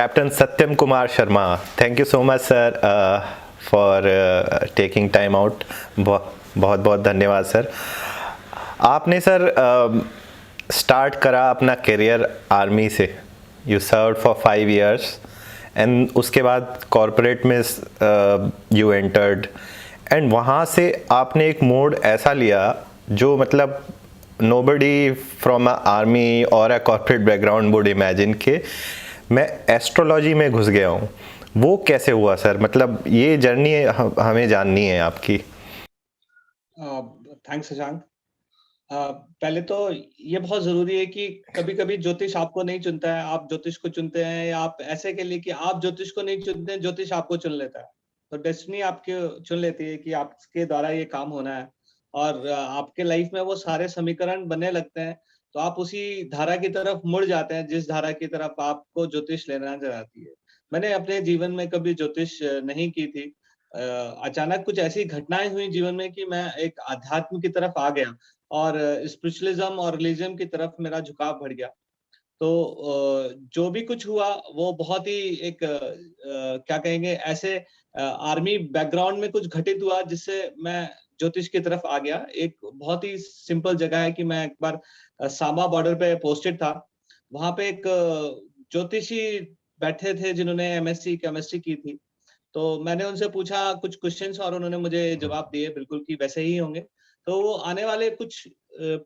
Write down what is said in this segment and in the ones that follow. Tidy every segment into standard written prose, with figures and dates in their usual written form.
Captain Satyam Kumar Sharma. Thank you so much, sir, for taking time out. बहुत बहुत धन्यवाद sir. आपने sir start करा अपना करियर आर्मी से। You serve for 5 years and उसके बाद कॉरपोरेट में यू एंटर्ड एंड वहाँ से आपने एक मोड ऐसा लिया जो मतलब नोबडी फ्रॉम अ आर्मी और a corporate background would imagine के मैं एस्ट्रोलॉजी में घुस गया हूँ। वो कैसे हुआ सर? मतलब ये जर्नी हमें जाननी है आपकी। थैंक्स शशांक। पहले तो ये बहुत ज़रूरी है कि कभी-कभी ज्योतिष आपको नहीं चुनता है, आप ज्योतिष को चुनते हैं, या आप ऐसे कह लिए कि आप ज्योतिष को नहीं चुनते हैं, ज्योतिष आपको चुन लेता है। तो डेस्टिनी आपके चुन लेती है कि आपके द्वारा ये काम होना है, और आपके लाइफ में वो सारे समीकरण बनने लगते हैं, तो आप उसी धारा की तरफ मुड़ जाते हैं, जिस धारा की तरफ आपको ज्योतिष लेना चाहती है। मैंने अपने जीवन में कभी ज्योतिष नहीं की थी। अचानक कुछ ऐसी घटनाएँ हुई जीवन में कि मैं एक अध्यात्म की तरफ आ गया, और स्पिरिचुअलिज्म और रिलीजन की तरफ मेरा झुकाव बढ़ गया। तो जो भी कुछ हुआ वो बहुत ही एक क्या कहेंगे, ऐसे आर्मी बैकग्राउंड में कुछ घटित हुआ जिससे मैं ज्योतिष की तरफ आ गया। एक बहुत ही सिंपल जगह है कि मैं एक बार सामा बॉर्डर पे पोस्टेड था। वहाँ पे एक ज्योतिषी बैठे थे जिन्होंने एमएससी केमिस्ट्री की थी। तो मैंने उनसे पूछा कुछ क्वेश्चंस, और उन्होंने मुझे जवाब दिए बिल्कुल कि वैसे ही होंगे। तो वो आने वाले कुछ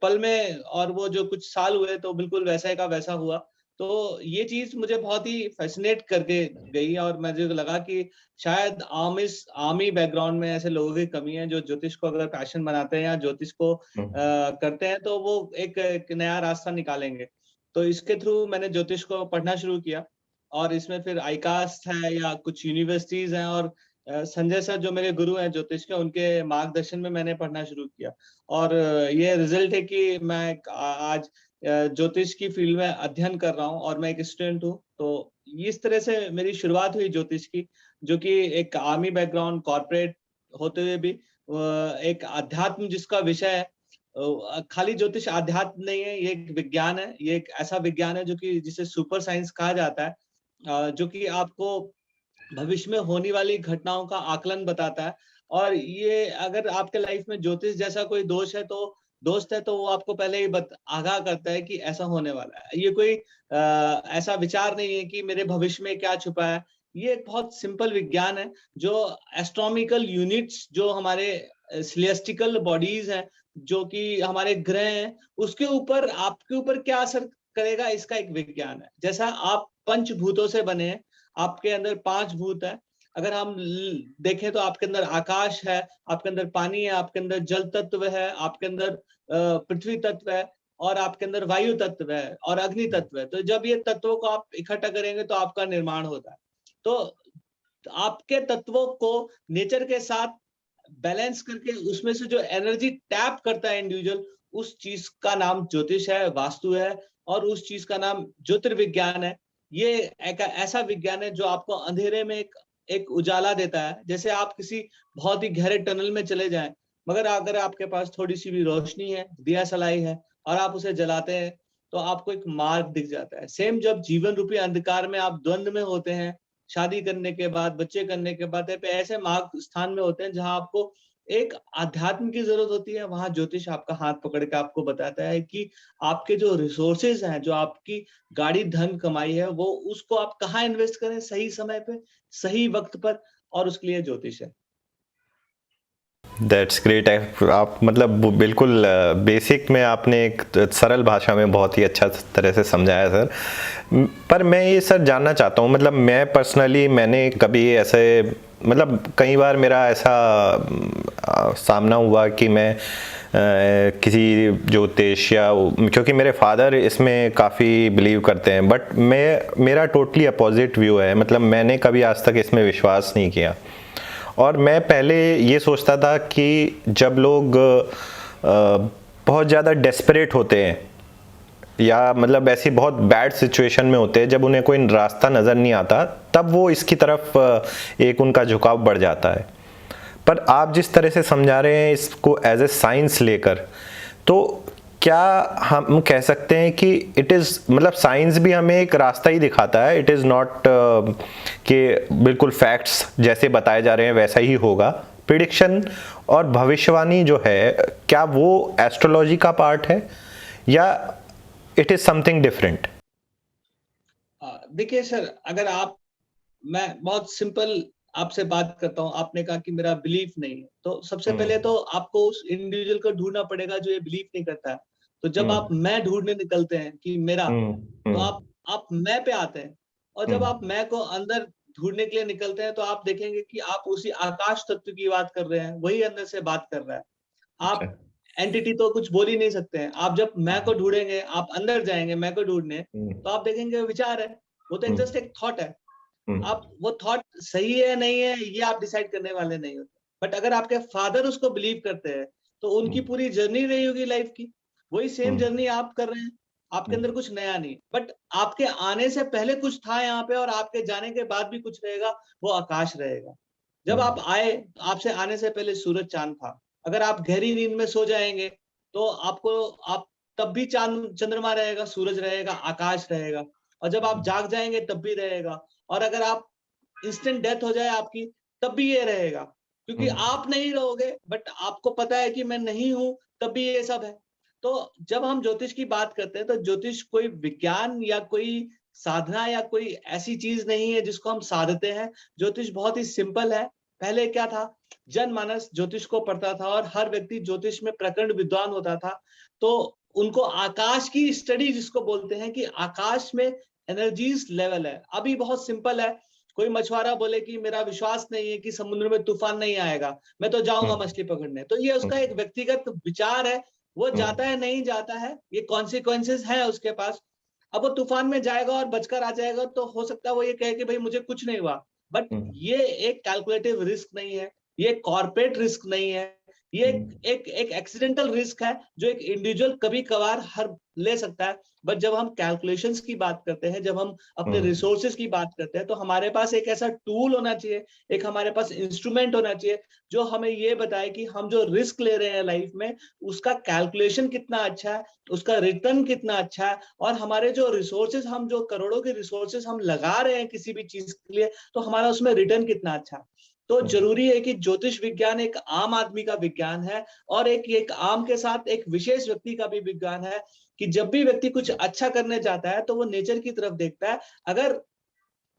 पल में, और वो जो कुछ साल हुए तो बिल्कुल वैसे का वैसा हुआ। तो ये चीज़ मुझे बहुत ही फ़ैसिनेट करके गई, और मुझे लगा कि शायद आर्मी बैकग्राउंड में ऐसे लोगों की कमी है जो ज्योतिष को अगर पैशन बनाते हैं या ज्योतिष को करते हैं तो वो एक नया रास्ता निकालेंगे। तो इसके थ्रू मैंने ज्योतिष को पढ़ना शुरू किया, और इसमें फिर आईकास्ट है या कुछ यूनिवर्सिटीज़ हैं, और संजय सर जो मेरे गुरु हैं ज्योतिष के, उनके मार्गदर्शन में मैंने पढ़ना शुरू किया। और ये रिजल्ट है कि मैं आज ज्योतिष की फील्ड में अध्ययन कर रहा हूँ, और मैं एक स्टूडेंट हूँ। तो इस तरह से मेरी शुरुआत हुई ज्योतिष की, जो कि एक आर्मी बैकग्राउंड कॉर्पोरेट होते हुए भी एक अध्यात्म जिसका विषय है। खाली ज्योतिष अध्यात्म नहीं है, ये एक विज्ञान है। ये एक ऐसा विज्ञान है जो कि जिसे सुपर साइंस कहा जाता है, जो कि आपको भविष्य में होने वाली घटनाओं का आकलन बताता है। और ये अगर आपके लाइफ में ज्योतिष जैसा कोई दोस्त है तो वो आपको पहले ही आगाह करता है कि ऐसा होने वाला है। ये कोई ऐसा विचार नहीं है कि मेरे भविष्य में क्या छुपा है। ये एक बहुत सिंपल विज्ञान है जो एस्ट्रोनॉमिकल यूनिट्स, जो हमारे सेलेस्टिकल बॉडीज हैं, जो कि हमारे ग्रह हैं, उसके ऊपर आपके ऊपर क्या असर करेगा, इसका एक विज्ञान है। जैसा आप पंचभूतों से बने हैं, आपके अंदर 5 भूत है। अगर हम देखें तो आपके अंदर आकाश है, आपके अंदर पानी है, आपके अंदर जल तत्व है, आपके अंदर पृथ्वी तत्व है, और आपके अंदर वायु तत्व है, और अग्नि तत्व है। तो जब ये तत्वों को आप इकट्ठा करेंगे तो आपका निर्माण होता है। तो आपके तत्वों को नेचर के साथ बैलेंस करके उसमें से जो एनर्जी टैप करता है इंडिविजुअल, उस चीज का नाम ज्योतिष है, वास्तु है, और उस चीज का नाम ज्योतिर्विज्ञान है। ये एक ऐसा विज्ञान है जो आपको अंधेरे में एक उजाला देता है। जैसे आप किसी बहुत ही गहरे टनल में चले जाएं, मगर अगर आपके पास थोड़ी सी भी रोशनी है, दिया सलाई है, और आप उसे जलाते हैं, तो आपको एक मार्ग दिख जाता है। सेम जब जीवन रूपी अंधकार में आप द्वंद में होते हैं, शादी करने के बाद, बच्चे करने के बाद, ऐसे मार्ग स्थान में होते हैं जहां आपको एक अध्यात्म की जरूरत होती है। वहां ज्योतिष आपका हाथ पकड़ के आपको बताता है कि आपके जो रिसोर्सेज हैं, जो आपकी गाड़ी धन कमाई है, वो उसको आप कहाँ इन्वेस्ट करें, सही समय पे, सही वक्त पर, और उसके लिए ज्योतिष है। That's great. आप मतलब बिल्कुल बेसिक में आपने एक सरल भाषा में बहुत ही अच्छा तरह से समझाया सर। पर मैं ये सर जानना चाहता हूँ, मतलब मैं पर्सनली मैंने कभी ऐसे मतलब कई बार मेरा ऐसा सामना हुआ कि मैं किसी ज्योतिष या, क्योंकि मेरे फादर इसमें काफ़ी बिलीव करते हैं, बट मेरा टोटली अपोजिट व्यू है। मतलब मैंने कभी आज तक इसमें विश्वास नहीं किया, और मैं पहले ये सोचता था कि जब लोग बहुत ज़्यादा डेस्परेट होते हैं या मतलब ऐसी बहुत बैड सिचुएशन में होते हैं, जब उन्हें कोई रास्ता नज़र नहीं आता, तब वो इसकी तरफ एक उनका झुकाव बढ़ जाता है। पर आप जिस तरह से समझा रहे हैं इसको एज ए साइंस लेकर, तो क्या हम कह सकते हैं कि इट इज़ मतलब साइंस भी हमें एक रास्ता ही दिखाता है, इट इज़ नॉट कि बिल्कुल फैक्ट्स जैसे बताए जा रहे हैं वैसा ही होगा। प्रिडिक्शन और भविष्यवाणी जो है, क्या वो एस्ट्रोलॉजी का पार्ट है या इट इज़ समथिंग डिफरेंट? देखिए सर, अगर आप मैं बहुत सिंपल आपसे बात करता हूँ। आपने कहा कि मेरा बिलीफ नहीं है, तो सबसे पहले हम्म। तो आपको उस इंडिविजुअल को ढूंढना पड़ेगा जो ये बिलीव नहीं करता है। तो जब आप हम्म। मैं ढूंढने निकलते हैं कि मेरा, हम्म। तो हम्म। आप मैं पे आते हैं। और जब आप हम्म। मैं को अंदर ढूंढने के लिए निकलते हैं, तो आप देखेंगे कि आप उसी आकाश तत्व की बात कर रहे हैं, वही अंदर से बात कर रहा है। अच्छा। आप एंटिटी तो कुछ बोल ही नहीं सकते हैं। आप जब मैं को ढूंढेंगे, आप अंदर जाएंगे मैं को ढूंढने, हम्म। तो आप देखेंगे विचार है, वो तो हम्म। जस्ट एक थॉट है। हम्म। आप वो थॉट सही है नहीं है ये आप डिसाइड करने वाले नहीं होते। बट अगर आपके फादर उसको बिलीव करते हैं, तो उनकी हम्म। पूरी जर्नी रही होगी लाइफ की, वही सेम हम्म। जर्नी आप कर रहे हैं। आपके अंदर हम्म। कुछ नया नहीं, बट आपके आने से पहले कुछ था यहाँ पे, और आपके जाने के बाद भी कुछ रहेगा, वो आकाश रहेगा। जब आप हम्म। आए, तो आपसे आने से पहले सूरज चांद था। अगर आप गहरी नींद में सो जाएंगे, तो आपको आप तब भी चांद चंद्रमा रहेगा, सूरज रहेगा, आकाश रहेगा। और जब आप जाग जाएंगे तब भी रहेगा। और अगर आप इंस्टेंट डेथ हो जाए आपकी, तब भी ये रहेगा, क्योंकि हम्म। आप नहीं रहोगे, बट आपको पता है कि मैं नहीं हूं, तब भी ये सब है। तो जब हम ज्योतिष की बात करते हैं, तो ज्योतिष कोई विज्ञान या कोई साधना या कोई ऐसी चीज नहीं है जिसको हम साधते हैं। ज्योतिष बहुत ही सिंपल है। पहले क्या था, जनमानस ज्योतिष को पढ़ता था, और हर व्यक्ति ज्योतिष में प्रकंड विद्वान होता था। तो उनको आकाश की स्टडी जिसको बोलते हैं, कि आकाश में एनर्जीज लेवल है। अभी बहुत सिंपल है। कोई मछुआरा बोले कि मेरा विश्वास नहीं है कि समुद्र में तूफान नहीं आएगा, मैं तो जाऊंगा हम्म। मछली पकड़ने, तो ये उसका एक व्यक्तिगत विचार है। वो जाता है नहीं जाता है, ये कॉन्सिक्वेंसेस है उसके पास। अब वो तूफान में जाएगा और बचकर आ जाएगा, तो हो सकता है वो ये कहे कि भाई मुझे कुछ नहीं हुआ। बट हम्म। ये एक कैलकुलेटिव रिस्क नहीं है, ये कॉर्पोरेट रिस्क नहीं है, ये हम्म। एक एक्सीडेंटल रिस्क है, जो एक इंडिविजुअल कभी कभार हर ले सकता है। बट जब हम कैलकुलेशंस की बात करते हैं, जब हम अपने हम्म। रिसोर्सेज की बात करते हैं, तो हमारे पास एक ऐसा टूल होना चाहिए, एक हमारे पास इंस्ट्रूमेंट होना चाहिए, जो हमें ये बताए कि हम जो रिस्क ले रहे हैं लाइफ में, उसका कैलकुलेशन कितना अच्छा है, उसका रिटर्न कितना अच्छा है, और हमारे जो रिसोर्सेज, हम जो करोड़ों के रिसोर्सेज हम लगा रहे हैं किसी भी चीज के लिए, तो हमारा उसमें रिटर्न कितना अच्छा है। तो जरूरी है कि ज्योतिष विज्ञान एक आम आदमी का विज्ञान है, और एक आम के साथ एक विशेष व्यक्ति का भी विज्ञान है, कि जब भी व्यक्ति कुछ अच्छा करने जाता है, तो वो नेचर की तरफ देखता है। अगर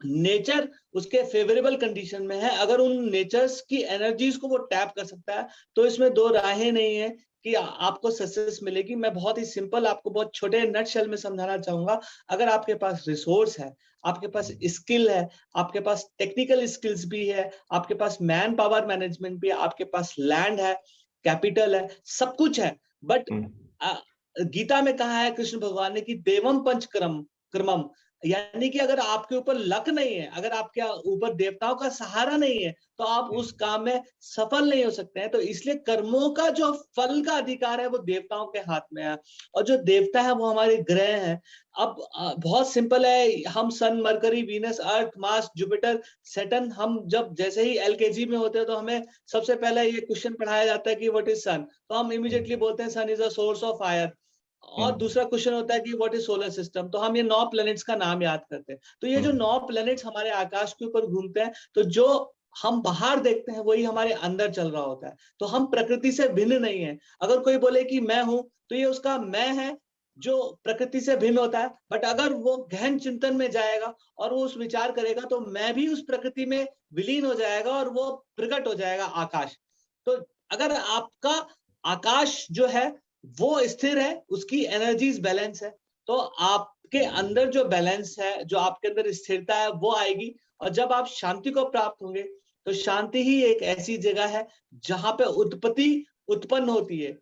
नेचर उसके फेवरेबल कंडीशन में है, अगर उन नेचर्स की एनर्जीज को वो टैप कर सकता है, तो इसमें दो राहें नहीं है कि आपको सक्सेस मिलेगी। मैं बहुत ही सिंपल आपको बहुत छोटे नट शेल में समझाना चाहूंगा। अगर आपके पास रिसोर्स है, आपके पास स्किल है, आपके पास टेक्निकल स्किल्स भी है, आपके पास मैन पावर मैनेजमेंट भी है, आपके पास लैंड है, कैपिटल है, सब कुछ है, बट गीता में कहा है कृष्ण भगवान ने कि देवम पंच क्रम क्रमम, यानी कि अगर आपके ऊपर लक नहीं है, अगर आपके ऊपर देवताओं का सहारा नहीं है, तो आप उस काम में सफल नहीं हो सकते हैं। तो इसलिए कर्मों का जो फल का अधिकार है, वो देवताओं के हाथ में है, और जो देवता है वो हमारे ग्रह हैं। अब बहुत सिंपल है। हम सन, मरकरी, वीनस, अर्थ, मार्स, जुपिटर, सैटर्न, हम जब जैसे ही एलकेजी में होते हैं, तो हमें सबसे पहले ये क्वेश्चन पढ़ाया जाता है कि व्हाट इज सन, तो हम इमीडिएटली बोलते हैं sun is a source of fire. और दूसरा क्वेश्चन होता है कि व्हाट इज सोलर सिस्टम, तो हम ये 9 प्लैनेट्स का नाम याद करते हैं। तो ये जो 9 प्लैनेट्स हमारे आकाश के ऊपर घूमते हैं, तो जो हम बाहर देखते हैं वही हमारे अंदर चल रहा होता है। तो हम प्रकृति से भिन्न नहीं है। अगर कोई बोले कि मैं हूं, तो ये उसका मैं है जो प्रकृति से भिन्न होता है। बट अगर वो गहन चिंतन में जाएगा और वो उस विचार करेगा, तो मैं भी उस प्रकृति में विलीन हो जाएगा, और वो प्रकट हो जाएगा आकाश। तो अगर आपका आकाश जो है वो स्थिर है, उसकी एनर्जीज बैलेंस है, तो आपके अंदर जो बैलेंस है, जो आपके अंदर स्थिरता है, वो आएगी। और जब आप शांति को प्राप्त होंगे, तो शांति ही एक ऐसी जगह है जहां पे उत्पत्ति उत्पन्न होती है।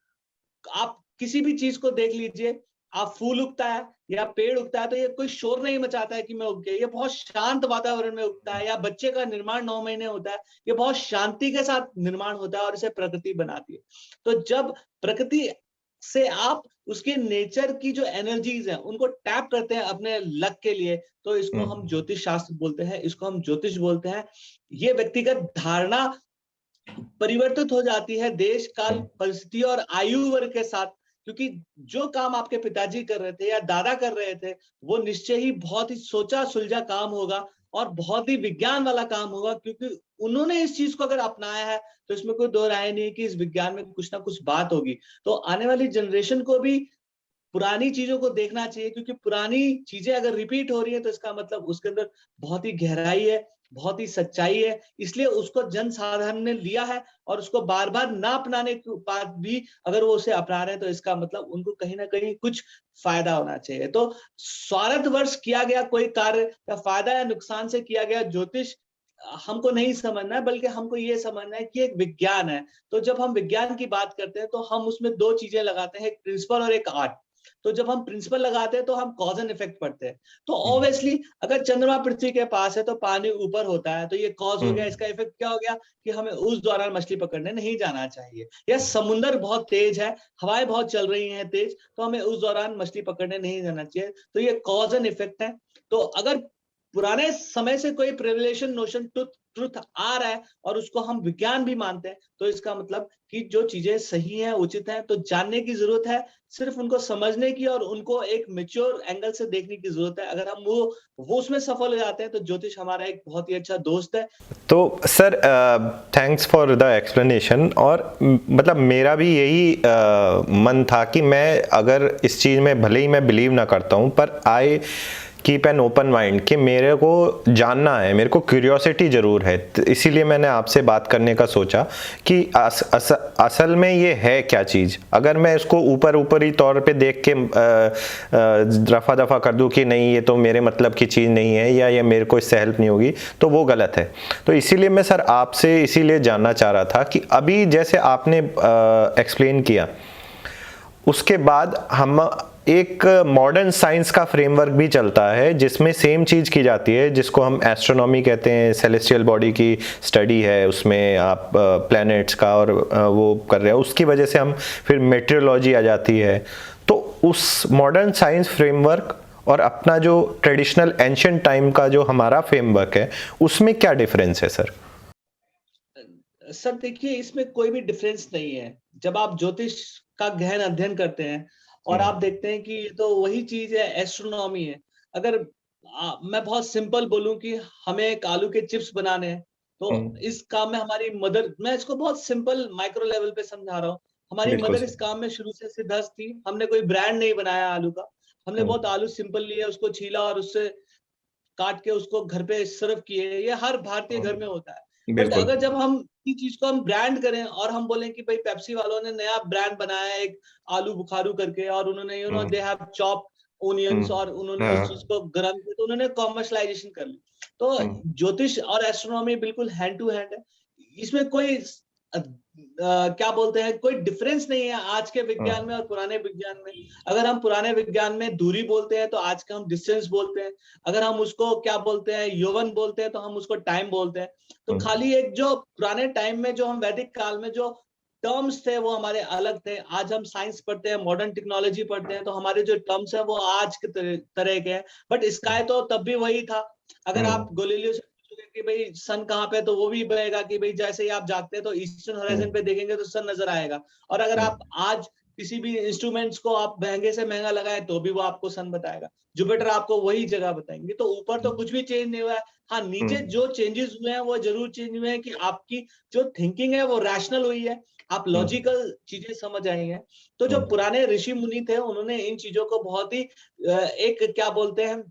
आप किसी भी चीज को देख लीजिए, आप फूल उगता है या पेड़ उगता है, तो ये कोई शोर नहीं मचाता है कि मैं उग गया, ये बहुत शांत वातावरण में उगता है। या बच्चे का निर्माण 9 महीने होता है, ये बहुत शांति के साथ निर्माण होता है, और इसे प्रकृति बनाती है। तो जब प्रकृति से आप उसके नेचर की जो एनर्जीज हैं उनको टैप करते हैं अपने लक के लिए, तो इसको हम ज्योतिष शास्त्र बोलते हैं, इसको हम ज्योतिष बोलते हैं। ये व्यक्तिगत धारणा परिवर्तित हो जाती है देश काल परिस्थिति और आयु वर्ग के साथ। क्योंकि जो काम आपके पिताजी कर रहे थे या दादा कर रहे थे, वो निश्चय ही बहुत ही सोचा सुलझा काम होगा और बहुत ही विज्ञान वाला काम होगा, क्योंकि उन्होंने इस चीज को अगर अपनाया है तो इसमें कोई दो राय नहीं कि इस विज्ञान में कुछ ना कुछ बात होगी। तो आने वाली जनरेशन को भी पुरानी चीजों को देखना चाहिए, क्योंकि पुरानी चीजें अगर रिपीट हो रही है तो इसका मतलब उसके अंदर बहुत ही गहराई है, बहुत ही सच्चाई है। इसलिए उसको जन साधारण ने लिया है और उसको बार बार ना अपनाने के बाद भी अगर वो उसे अपना रहे हैं तो इसका मतलब उनको कहीं ना कहीं कुछ फायदा होना चाहिए। तो स्वार्थवश किया गया कोई कार्य या फायदा या नुकसान से किया गया ज्योतिष हमको नहीं समझना है, बल्कि हमको ये समझना है कि एक विज्ञान है। तो जब हम विज्ञान की बात करते हैं तो हम उसमें दो चीजें लगाते हैं, एक प्रिंसिपल और एक आर्ट। तो जब हम प्रिंसिपल लगाते हैं तो हम कॉज एंड इफेक्ट पढ़ते हैं। तो ऑब्वियसली अगर चंद्रमा पृथ्वी के पास है तो पानी ऊपर होता है, तो ये कॉज हो गया। इसका इफेक्ट क्या हो गया कि हमें उस दौरान मछली पकड़ने नहीं जाना चाहिए। या समुद्र बहुत तेज है, हवाएं बहुत चल रही हैं तेज, तो हमें उस दौरान मछली पकड़ने नहीं जाना चाहिए। तो ये कॉज एंड इफेक्ट है। तो अगर पुराने समय से कोई प्रिविलेशन नोशन ट्रुथ आ रहा है और उसको हम विज्ञान भी मानते हैं, तो इसका मतलब कि जो चीजें सही हैं, उचित हैं, तो जानने की जरूरत है, सिर्फ उनको समझने की और उनको एक मैच्योर एंगल से देखने की जरूरत है। अगर हम वो उसमें सफल हो जाते हैं तो ज्योतिष हमारा एक बहुत ही अच्छा दोस्त है। तो sir thanks for the explanation. और मतलब मेरा भी यही मन था कि मैं अगर इस चीज़ में भले ही मैं बिलीव ना करता हूँ, पर I keep an open mind कि मेरे को जानना है, मेरे को क्यूरियोसिटी ज़रूर है। तो इसीलिए मैंने आपसे बात करने का सोचा कि असल में ये है क्या चीज़। अगर मैं इसको ऊपरी तौर पे देख के रफा दफा कर दूं कि नहीं ये तो मेरे मतलब की चीज़ नहीं है या ये मेरे को इससे हेल्प नहीं होगी, तो वो गलत है। तो इसीलिए मैं सर आपसे इसीलिए जानना चाह रहा था कि अभी जैसे आपने एक्सप्लेन किया, उसके बाद हम एक मॉडर्न साइंस का फ्रेमवर्क भी चलता है जिसमें सेम चीज़ की जाती है, जिसको हम एस्ट्रोनॉमी कहते हैं। सेलेस्टियल बॉडी की स्टडी है, उसमें आप प्लैनेट्स का और वो कर रहे हैं, उसकी वजह से हम फिर मेट्रियोलॉजी आ जाती है। तो उस मॉडर्न साइंस फ्रेमवर्क और अपना जो ट्रेडिशनल एंशिएंट टाइम का जो हमारा फ्रेमवर्क है, उसमें क्या डिफरेंस है सर? सर देखिए, इसमें कोई भी डिफरेंस नहीं है। जब आप ज्योतिष का गहन अध्ययन करते हैं और आप देखते हैं कि ये तो वही चीज है, एस्ट्रोनॉमी है। अगर मैं बहुत सिंपल बोलूं कि हमें एक आलू के चिप्स बनाने हैं, तो इस काम में हमारी मदर, मैं इसको बहुत सिंपल माइक्रो लेवल पे समझा रहा हूँ, हमारी बिल्कुल मदर इस सर। काम में शुरू से सिद्धस्त थी। हमने कोई ब्रांड नहीं बनाया आलू का, हमने बहुत आलू सिंपल लिया, उसको छीला और उससे काट के उसको घर पे सर्व किए। ये हर भारतीय घर में होता है। बट बिल्कुल। अगर जब हम इस चीज को हम ब्रांड करें और हम बोलें कि भाई पेप्सी वालों ने नया ब्रांड बनाया है एक आलू बुखारू करके, और उन्होंने दे हैव चॉप ओनियंस और उन्होंने उस चीज को गर्म किया, तो उन्होंने कॉमर्शलाइजेशन कर ली। तो ज्योतिष और एस्ट्रोनॉमी बिल्कुल हैंड टू हैंड है। इसमें कोई क्या बोलते हैं, कोई डिफरेंस नहीं है आज के विज्ञान में और पुराने विज्ञान में। अगर हम पुराने विज्ञान में दूरी बोलते हैं तो आज का हम डिस्टेंस बोलते हैं। अगर हम उसको क्या बोलते हैं, यौवन बोलते हैं, तो हम उसको टाइम बोलते हैं। तो खाली एक जो पुराने टाइम में जो हम वैदिक काल में जो टर्म्स थे वो हमारे अलग थे। आज हम साइंस पढ़ते हैं, मॉडर्न टेक्नोलॉजी पढ़ते हैं, तो हमारे जो टर्म्स है वो आज के तरह के हैं। बट स्काई तो तब भी वही था। अगर आप गोलीलियो से पूछोगे कि भाई सन कहाँ पे, तो वो भी बनेगा कि भाई जैसे ही आप जागते हैं तो ईस्टर्न होराइजन पे देखेंगे तो सन नजर आएगा। और अगर आप आज किसी भी इंस्ट्रूमेंट्स को आप महंगे से महंगा लगाए तो भी वो आपको सन बताएगा। जुपिटर आपको वही जगह बताएंगे। तो ऊपर तो कुछ भी चेंज नहीं हुआ है। हाँ, नीचे जो चेंजेस हुए हैं वो जरूर चेंज हुए हैं कि आपकी जो थिंकिंग है वो रैशनल हुई है, आप लॉजिकल चीजें समझ आई हैं। तो जो पुराने ऋषि मुनि थे उन्होंने इन चीजों को बहुत ही एक क्या बोलते हैं,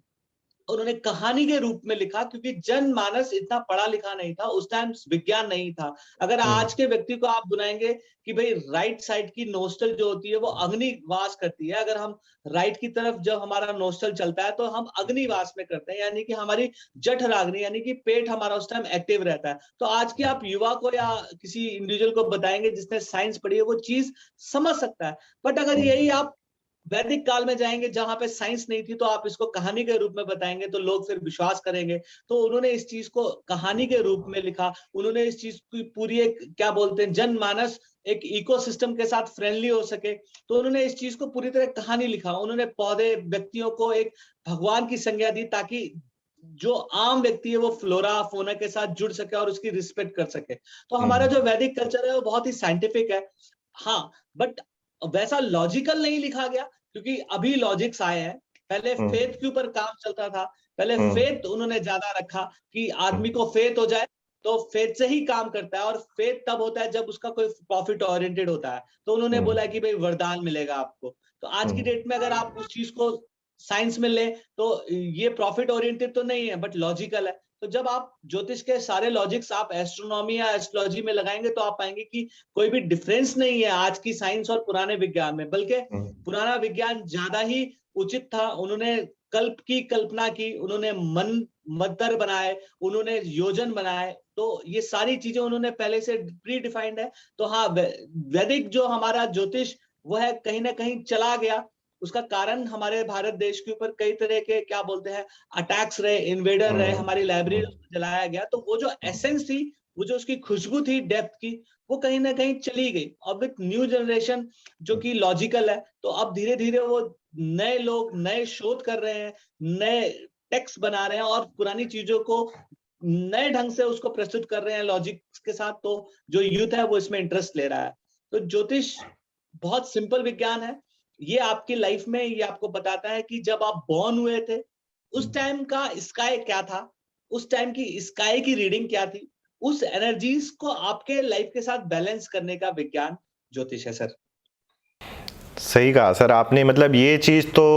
उन्होंने कहानी के रूप में लिखा, क्योंकि जनमानस इतना पढ़ा लिखा नहीं था उस टाइम, विज्ञान नहीं था। अगर आज के व्यक्ति को आप बुलाएंगे कि भाई राइट साइड की नोस्टल जो होती है वो अग्निवास करती है, अगर हम राइट की तरफ जब हमारा नोस्टल चलता है तो हम अग्निवास में करते हैं, यानी कि हमारी जठराग्नि यानी कि पेट हमारा उस टाइम एक्टिव रहता है। तो आज के आप युवा को या किसी इंडिविजुअल को बताएंगे जिसने साइंस पढ़ी है वो चीज समझ सकता है। बट अगर यही आप वैदिक काल में जाएंगे जहां पे साइंस नहीं थी, तो आप इसको कहानी के रूप में बताएंगे तो लोग फिर विश्वास करेंगे। तो उन्होंने इस चीज को कहानी के रूप में लिखा। उन्होंने इस चीज की पूरी एक क्या बोलते हैं, जनमानस एक इकोसिस्टम के साथ फ्रेंडली हो सके, तो उन्होंने इस चीज को पूरी तरह कहानी लिखा। उन्होंने पौधे व्यक्तियों को एक भगवान की संज्ञा दी ताकि जो आम व्यक्ति है वो फ्लोरा फोना के साथ जुड़ सके और उसकी रिस्पेक्ट कर सके। तो हमारा जो वैदिक कल्चर है वो बहुत ही साइंटिफिक है। हाँ, बट वैसा लॉजिकल नहीं लिखा गया, क्योंकि अभी लॉजिक्स आए हैं। पहले फेथ के ऊपर काम चलता था, पहले फेथ उन्होंने ज्यादा रखा कि आदमी को फेथ हो जाए तो फेथ से ही काम करता है, और फेथ तब होता है जब उसका कोई प्रॉफिट ओरिएंटेड होता है। तो उन्होंने बोला कि भाई वरदान मिलेगा आपको। तो आज की डेट में अगर आप उस चीज को साइंस में ले तो ये प्रॉफिट ओरिएंटेड तो नहीं है, बट लॉजिकल है। तो जब आप ज्योतिष के सारे लॉजिक्स आप एस्ट्रोनॉमी या एस्ट्रोलॉजी में लगाएंगे तो आप पाएंगे कि कोई भी डिफरेंस नहीं है आज की साइंस और पुराने विज्ञान में, बल्कि पुराना विज्ञान ज्यादा ही उचित था। उन्होंने कल्प की कल्पना की, उन्होंने मन मंत्र बनाए, उन्होंने योजन बनाए, तो ये सारी चीजें उन्होंने पहले से प्री डिफाइंड है। तो हाँ, वैदिक जो हमारा ज्योतिष वो है कहीं ना कहीं चला गया। उसका कारण हमारे भारत देश के ऊपर कई तरह के क्या बोलते हैं अटैक्स रहे, इन्वेडर रहे, हमारी लाइब्रेरी जलाया गया। तो वो जो एसेंस थी, वो जो उसकी खुशबू थी डेप्थ की, वो कहीं ना कहीं चली गई। अब विथ न्यू जनरेशन जो कि लॉजिकल है, तो अब धीरे धीरे वो नए लोग नए शोध कर रहे हैं, नए टेक्स्ट बना रहे हैं और पुरानी चीजों को नए ढंग से उसको प्रस्तुत कर रहे हैं लॉजिक के साथ। तो जो यूथ है वो इसमें इंटरेस्ट ले रहा है। तो ज्योतिष बहुत सिंपल विज्ञान है। ये आपकी लाइफ में ये आपको बताता है कि जब आप बॉर्न हुए थे उस टाइम का स्काई क्या था, उस टाइम की स्काई की रीडिंग क्या थी, उस एनर्जीज को आपके लाइफ के साथ बैलेंस करने का विज्ञान ज्योतिष है सर। सही कहा सर आपने। मतलब ये चीज़ तो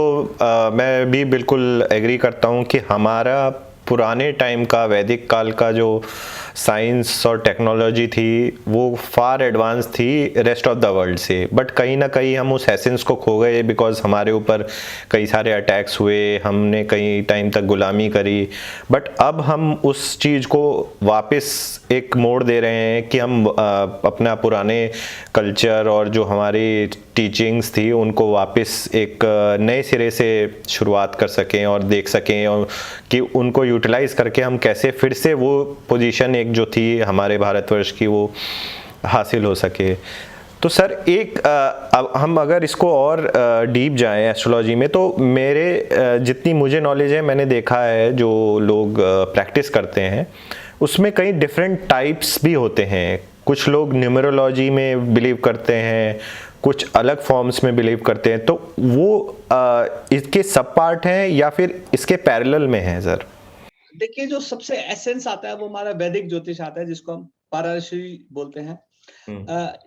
मैं भी बिल्कुल एग्री करता हूँ कि हमारा पुराने टाइम का वैदिक काल का जो साइंस और टेक्नोलॉजी थी वो फार एडवांस थी रेस्ट ऑफ द वर्ल्ड से, बट कहीं ना कहीं हम उस एसेंस को खो गए बिकॉज हमारे ऊपर कई सारे अटैक्स हुए, हमने कई टाइम तक गुलामी करी। बट अब हम उस चीज़ को वापस एक मोड़ दे रहे हैं कि हम अपना पुराने कल्चर और जो हमारी टीचिंग्स थी उनको वापस एक नए सिरे से शुरुआत कर सकें और देख सकें, और कि उनको यूटिलाइज करके हम कैसे फिर से वो पोजीशन एक जो थी हमारे भारतवर्ष की वो हासिल हो सके। तो सर एक अब हम अगर इसको और डीप जाएं एस्ट्रोलॉजी में, तो मेरे जितनी मुझे नॉलेज है, मैंने देखा है जो लोग प्रैक्टिस करते हैं उसमें कई डिफरेंट टाइप्स भी होते हैं। कुछ लोग न्यूमरोलॉजी में बिलीव करते हैं, कुछ अलग फॉर्म्स में बिलीव करते हैं। तो वो इसके सब पार्ट हैं या फिर इसके पैरेलल में हैं सर? देखिए, जो सबसे एसेंस आता है वो हमारा वैदिक ज्योतिष आता है, जिसको हम पारदर्शी बोलते हैं।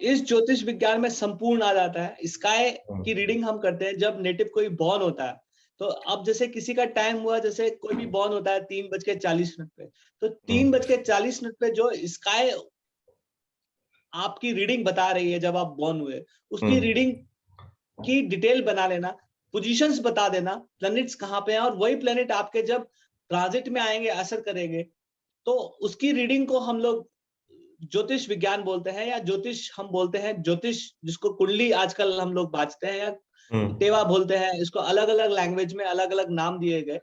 इस ज्योतिष विज्ञान में संपूर्ण आ जाता है। स्काई की रीडिंग हम करते हैं जब नेटिव कोई बॉर्न होता है। तो अब जैसे किसी का टाइम हुआ, जैसे कोई भी बॉर्न होता है 3:40 पे, तो 3:40 पे जो स्काई आपकी रीडिंग बता रही है जब आप बॉर्न हुए, उसकी रीडिंग की डिटेल बना लेना, पोजीशंस बता देना, प्लैनेट्स कहाँ पे हैं, और वही प्लैनेट आपके जब ट्रांजिट में आएंगे, असर करेंगे, तो उसकी रीडिंग को हम लोग ज्योतिष विज्ञान बोलते हैं, या ज्योतिष हम बोलते हैं। ज्योतिष जिसको कुंडली आजकल हम लोग बाजते हैं, या टेवा बोलते हैं, इसको अलग अलग लैंग्वेज में अलग अलग नाम दिए गए।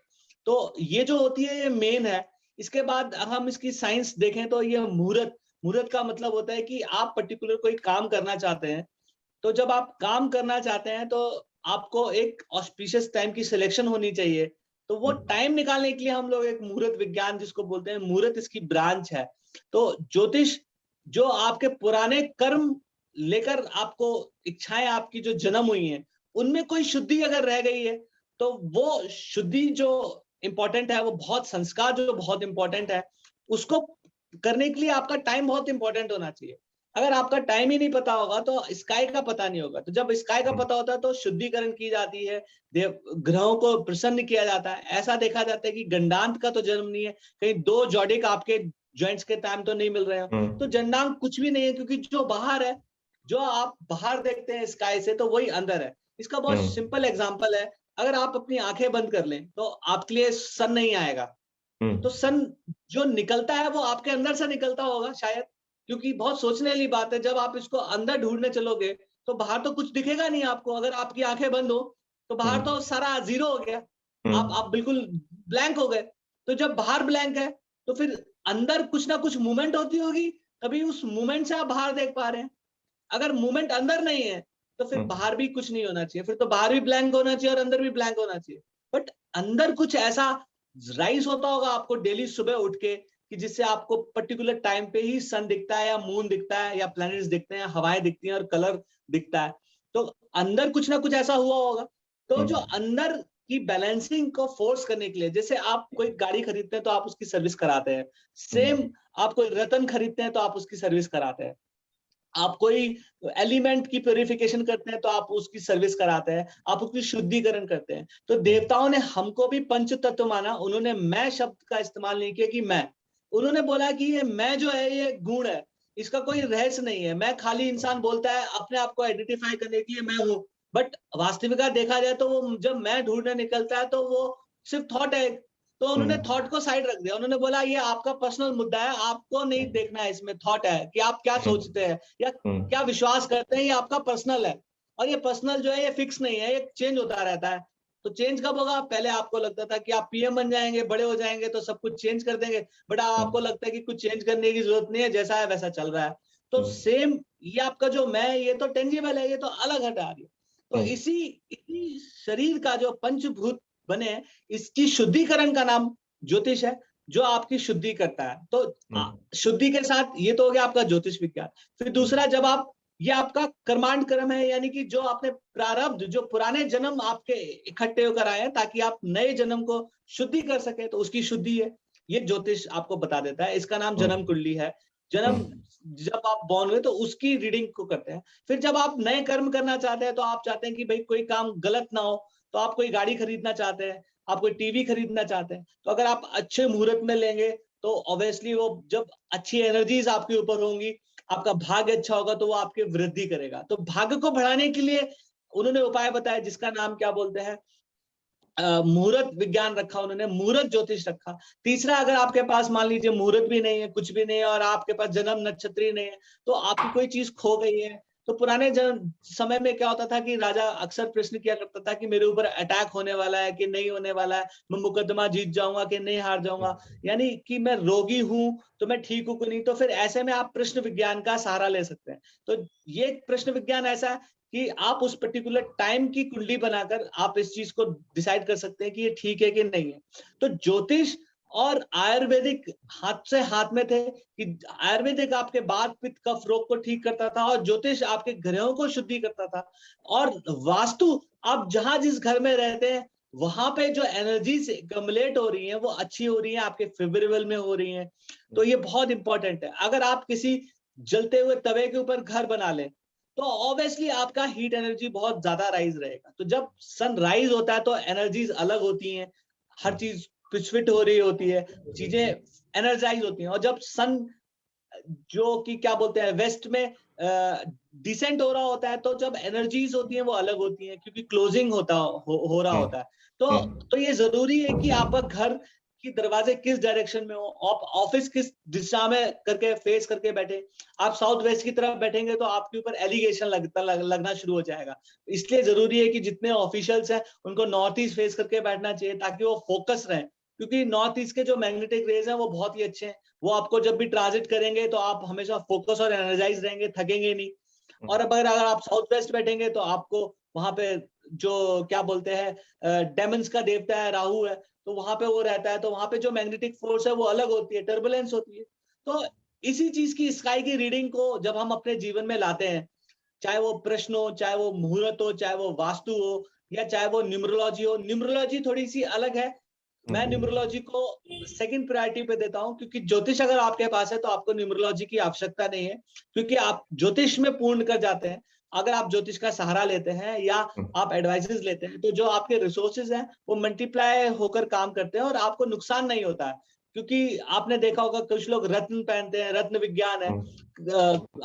तो ये जो होती है ये मेन है। इसके बाद हम इसकी साइंस देखें तो ये मुहूर्त, मुहूर्त का मतलब होता है कि आप पर्टिकुलर कोई काम करना चाहते हैं। तो जब आप काम करना चाहते हैं तो आपको एक ऑस्पिशियस टाइम की सिलेक्शन होनी चाहिए। तो वो टाइम निकालने के लिए हम लोग एक मुहूर्त विज्ञान जिसको बोलते हैं, मुहूर्त इसकी ब्रांच है। तो ज्योतिष जो आपके पुराने कर्म लेकर आपको इच्छाएं आपकी जो जन्म हुई हैं उनमें कोई शुद्धि अगर रह गई है, तो वो शुद्धि जो इंपॉर्टेंट है, वो बहुत संस्कार जो बहुत इंपॉर्टेंट है, उसको करने के लिए आपका टाइम बहुत इंपॉर्टेंट होना चाहिए। अगर आपका टाइम ही नहीं पता होगा तो स्काई का पता नहीं होगा। तो जब स्काई का पता होता है तो शुद्धिकरण की जाती है, देव ग्रहों को प्रसन्न किया जाता है। ऐसा देखा जाता है कि गंडांत का तो जन्म नहीं है, कहीं दो जॉडिक आपके जॉइंट्स के टाइम तो नहीं मिल रहे हो, तो जंडांग कुछ भी नहीं है, क्योंकि जो बाहर है, जो आप बाहर देखते हैं स्काई से, तो वही अंदर है। इसका बहुत सिंपल एग्जाम्पल है, अगर आप अपनी आंखें बंद कर लें तो आपके लिए सन नहीं आएगा। तो सन जो निकलता है वो आपके अंदर से निकलता होगा शायद, क्योंकि बहुत सोचने वाली बात है, जब आप इसको अंदर ढूंढने चलोगे तो बाहर तो कुछ दिखेगा नहीं आपको। अगर आपकी आंखें बंद हो तो बाहर तो सारा जीरो हो गया, आप बिल्कुल ब्लैंक हो गए। तो जब बाहर ब्लैंक है तो फिर अंदर कुछ ना कुछ मूवमेंट होती होगी, तभी उस मूवमेंट से आप बाहर देख पा रहे हैं। अगर मूवमेंट अंदर नहीं है तो फिर बाहर भी कुछ नहीं होना चाहिए, फिर तो बाहर भी ब्लैंक होना चाहिए और अंदर भी ब्लैंक होना चाहिए। बट अंदर कुछ ऐसा राइज होता होगा आपको डेली सुबह उठ के, कि जिससे आपको पर्टिकुलर टाइम पे ही सन दिखता है, या मून दिखता है, या प्लैनेट्स दिखते हैं, हवाएं दिखती हैं और कलर दिखता है। तो अंदर कुछ ना कुछ ऐसा हुआ होगा। तो जो हम्म, अंदर की बैलेंसिंग को फोर्स करने के लिए, जैसे आप कोई गाड़ी खरीदते हैं तो आप उसकी सर्विस कराते हैं, हम्म, सेम आप कोई रत्न खरीदते हैं तो आप उसकी सर्विस कराते हैं, आप कोई एलिमेंट की प्योरिफिकेशन करते हैं तो आप उसकी सर्विस कराते हैं, आप उसकी शुद्धिकरण करते हैं। तो हम्म, देवताओं ने हमको भी पंच तत्व माना, उन्होंने मैं शब्द का इस्तेमाल नहीं किया कि मैं, उन्होंने बोला कि ये मैं जो है ये गुण है, इसका कोई रहस्य नहीं है। मैं खाली इंसान बोलता है अपने आप को आइडेंटिफाई करने के लिए मैं हूँ, बट वास्तविकता देखा जाए तो वो जब मैं ढूंढने निकलता है तो वो सिर्फ थॉट है। तो उन्होंने हम्म, थॉट को साइड रख दिया, उन्होंने बोला ये आपका पर्सनल मुद्दा है, आपको नहीं देखना है, इसमें थॉट है कि आप क्या हम्म, सोचते हैं या हम्म, क्या विश्वास करते हैं, ये आपका पर्सनल है। और ये पर्सनल जो है ये फिक्स नहीं है, ये चेंज होता रहता है। तो चेंज कब होगा? पहले आपको लगता था कि आप पीएम बन जाएंगे, बड़े हो जाएंगे तो सब कुछ चेंज कर देंगे, बट अब आपको लगता है कि कुछ चेंज करने की जरूरत नहीं है, जैसा है वैसा चल रहा है। तो हम्म, सेम ये आपका जो मैं है, ये तो टेंजिबल है, ये तो अलग हटा रही है। तो हम्म, इसी इसी शरीर का जो पंचभूत बने हैं, इसकी शुद्धिकरण का नाम ज्योतिष है, जो आपकी शुद्धि करता है। तो हम्म, शुद्धि के साथ ये तो हो गया आपका ज्योतिष विज्ञान। फिर दूसरा, जब आप, ये आपका कर्मांड कर्म है, यानी कि जो आपने प्रारब्ध, जो पुराने जन्म आपके इकट्ठे होकर आए हैं ताकि आप नए जन्म को शुद्धि कर सके, तो उसकी शुद्धि है। ये ज्योतिष आपको बता देता है, इसका नाम जन्म हम्म, कुंडली है। जन्म, हम्म, जब आप बॉर्न हुए तो उसकी रीडिंग को करते हैं। फिर जब आप नए कर्म करना चाहते हैं, तो आप चाहते हैं कि भाई कोई काम गलत ना हो, तो आप कोई गाड़ी खरीदना चाहते हैं, आप कोई टीवी खरीदना चाहते हैं, तो अगर आप अच्छे मुहूर्त में लेंगे तो ऑब्वियसली वो, जब अच्छी एनर्जीज आपके ऊपर होंगी, आपका भाग्य अच्छा होगा, तो वो आपके वृद्धि करेगा। तो भाग्य को बढ़ाने के लिए उन्होंने उपाय बताया, जिसका नाम क्या बोलते हैं, मुहूर्त विज्ञान रखा उन्होंने, मुहूर्त ज्योतिष रखा। तीसरा, अगर आपके पास मान लीजिए मुहूर्त भी नहीं है, कुछ भी नहीं है, और आपके पास जन्म नक्षत्र ही नहीं है, तो आपकी कोई चीज खो गई है। तो पुराने समय में क्या होता था कि राजा अक्सर प्रश्न किया करता था कि मेरे ऊपर अटैक होने वाला है कि नहीं होने वाला है, मैं मुकदमा जीत जाऊंगा कि नहीं हार जाऊंगा, यानी कि मैं रोगी हूं तो मैं ठीक हूं कि नहीं। तो फिर ऐसे में आप प्रश्न विज्ञान का सहारा ले सकते हैं। तो ये प्रश्न विज्ञान ऐसा है कि आप उस पर्टिकुलर टाइम की कुंडली बनाकर आप इस चीज को डिसाइड कर सकते हैं कि ये ठीक है कि नहीं है। तो ज्योतिष और आयुर्वेदिक हाथ से हाथ में थे, कि आयुर्वेदिक आपके बात पित्त कफ रोग को ठीक करता था और ज्योतिष आपके ग्रहों को शुद्धि करता था। और वास्तु, आप जहां जिस घर में रहते हैं वहां पे जो एनर्जीज कम्युलेट हो रही है वो अच्छी हो रही है, आपके फेवरेबल में हो रही है। तो ये बहुत इंपॉर्टेंट है। अगर आप किसी जलते हुए तवे के ऊपर घर बना लें, तो ऑब्वियसली आपका हीट एनर्जी बहुत ज्यादा राइज रहेगा। तो जब सन राइज होता है तो एनर्जीज अलग होती हैं, हर चीज फिट हो रही होती है, चीजें एनर्जाइज होती हैं। और जब सन, जो कि क्या बोलते हैं, वेस्ट में डिसेंट हो रहा होता है, तो जब एनर्जीज होती हैं वो अलग होती हैं, क्योंकि क्लोजिंग हो रहा होता है। तो हम्म, तो ये जरूरी है कि आपका घर की दरवाजे किस डायरेक्शन में हो, आप ऑफिस किस दिशा में करके फेस करके बैठे। आप साउथ वेस्ट की तरफ बैठेंगे तो आपके ऊपर एलिगेशन लगना शुरू हो जाएगा। इसलिए जरूरी है कि जितने ऑफिशियल्स हैं उनको नॉर्थ ईस्ट फेस करके बैठना चाहिए, ताकि वो फोकस रहें, क्योंकि नॉर्थ ईस्ट के जो मैग्नेटिक रेज हैं वो बहुत ही अच्छे हैं। वो आपको जब भी ट्रांजिट करेंगे तो आप हमेशा फोकस और एनर्जाइज रहेंगे, थकेंगे नहीं। और अब अगर आप साउथ वेस्ट बैठेंगे तो आपको वहां पे, जो क्या बोलते हैं, डेमंस का देवता है राहु है, तो वहां पे वो रहता है, तो वहां पे जो मैग्नेटिक फोर्स है वो अलग होती है, टर्बुलेंस होती है। तो इसी चीज की, स्काई की रीडिंग को जब हम अपने जीवन में लाते हैं, चाहे वो प्रश्न हो, चाहे वो मुहूर्त हो, चाहे वो वास्तु हो, या चाहे वो न्यूमरोलॉजी हो। न्यूमरोलॉजी थोड़ी सी अलग है, मैं न्यूमरोलॉजी को सेकंड प्रायोरिटी पे देता हूं, क्योंकि ज्योतिष अगर आपके पास है तो आपको न्यूमरोलॉजी की आवश्यकता नहीं है, क्योंकि आप ज्योतिष में पूर्ण कर जाते हैं। अगर आप ज्योतिष का सहारा लेते हैं या आप एडवाइजेस लेते हैं, तो जो आपके रिसोर्सेज हैं वो मल्टीप्लाई होकर काम करते हैं और आपको नुकसान नहीं होता है। क्योंकि आपने देखा होगा कुछ लोग रत्न पहनते हैं, रत्न विज्ञान है।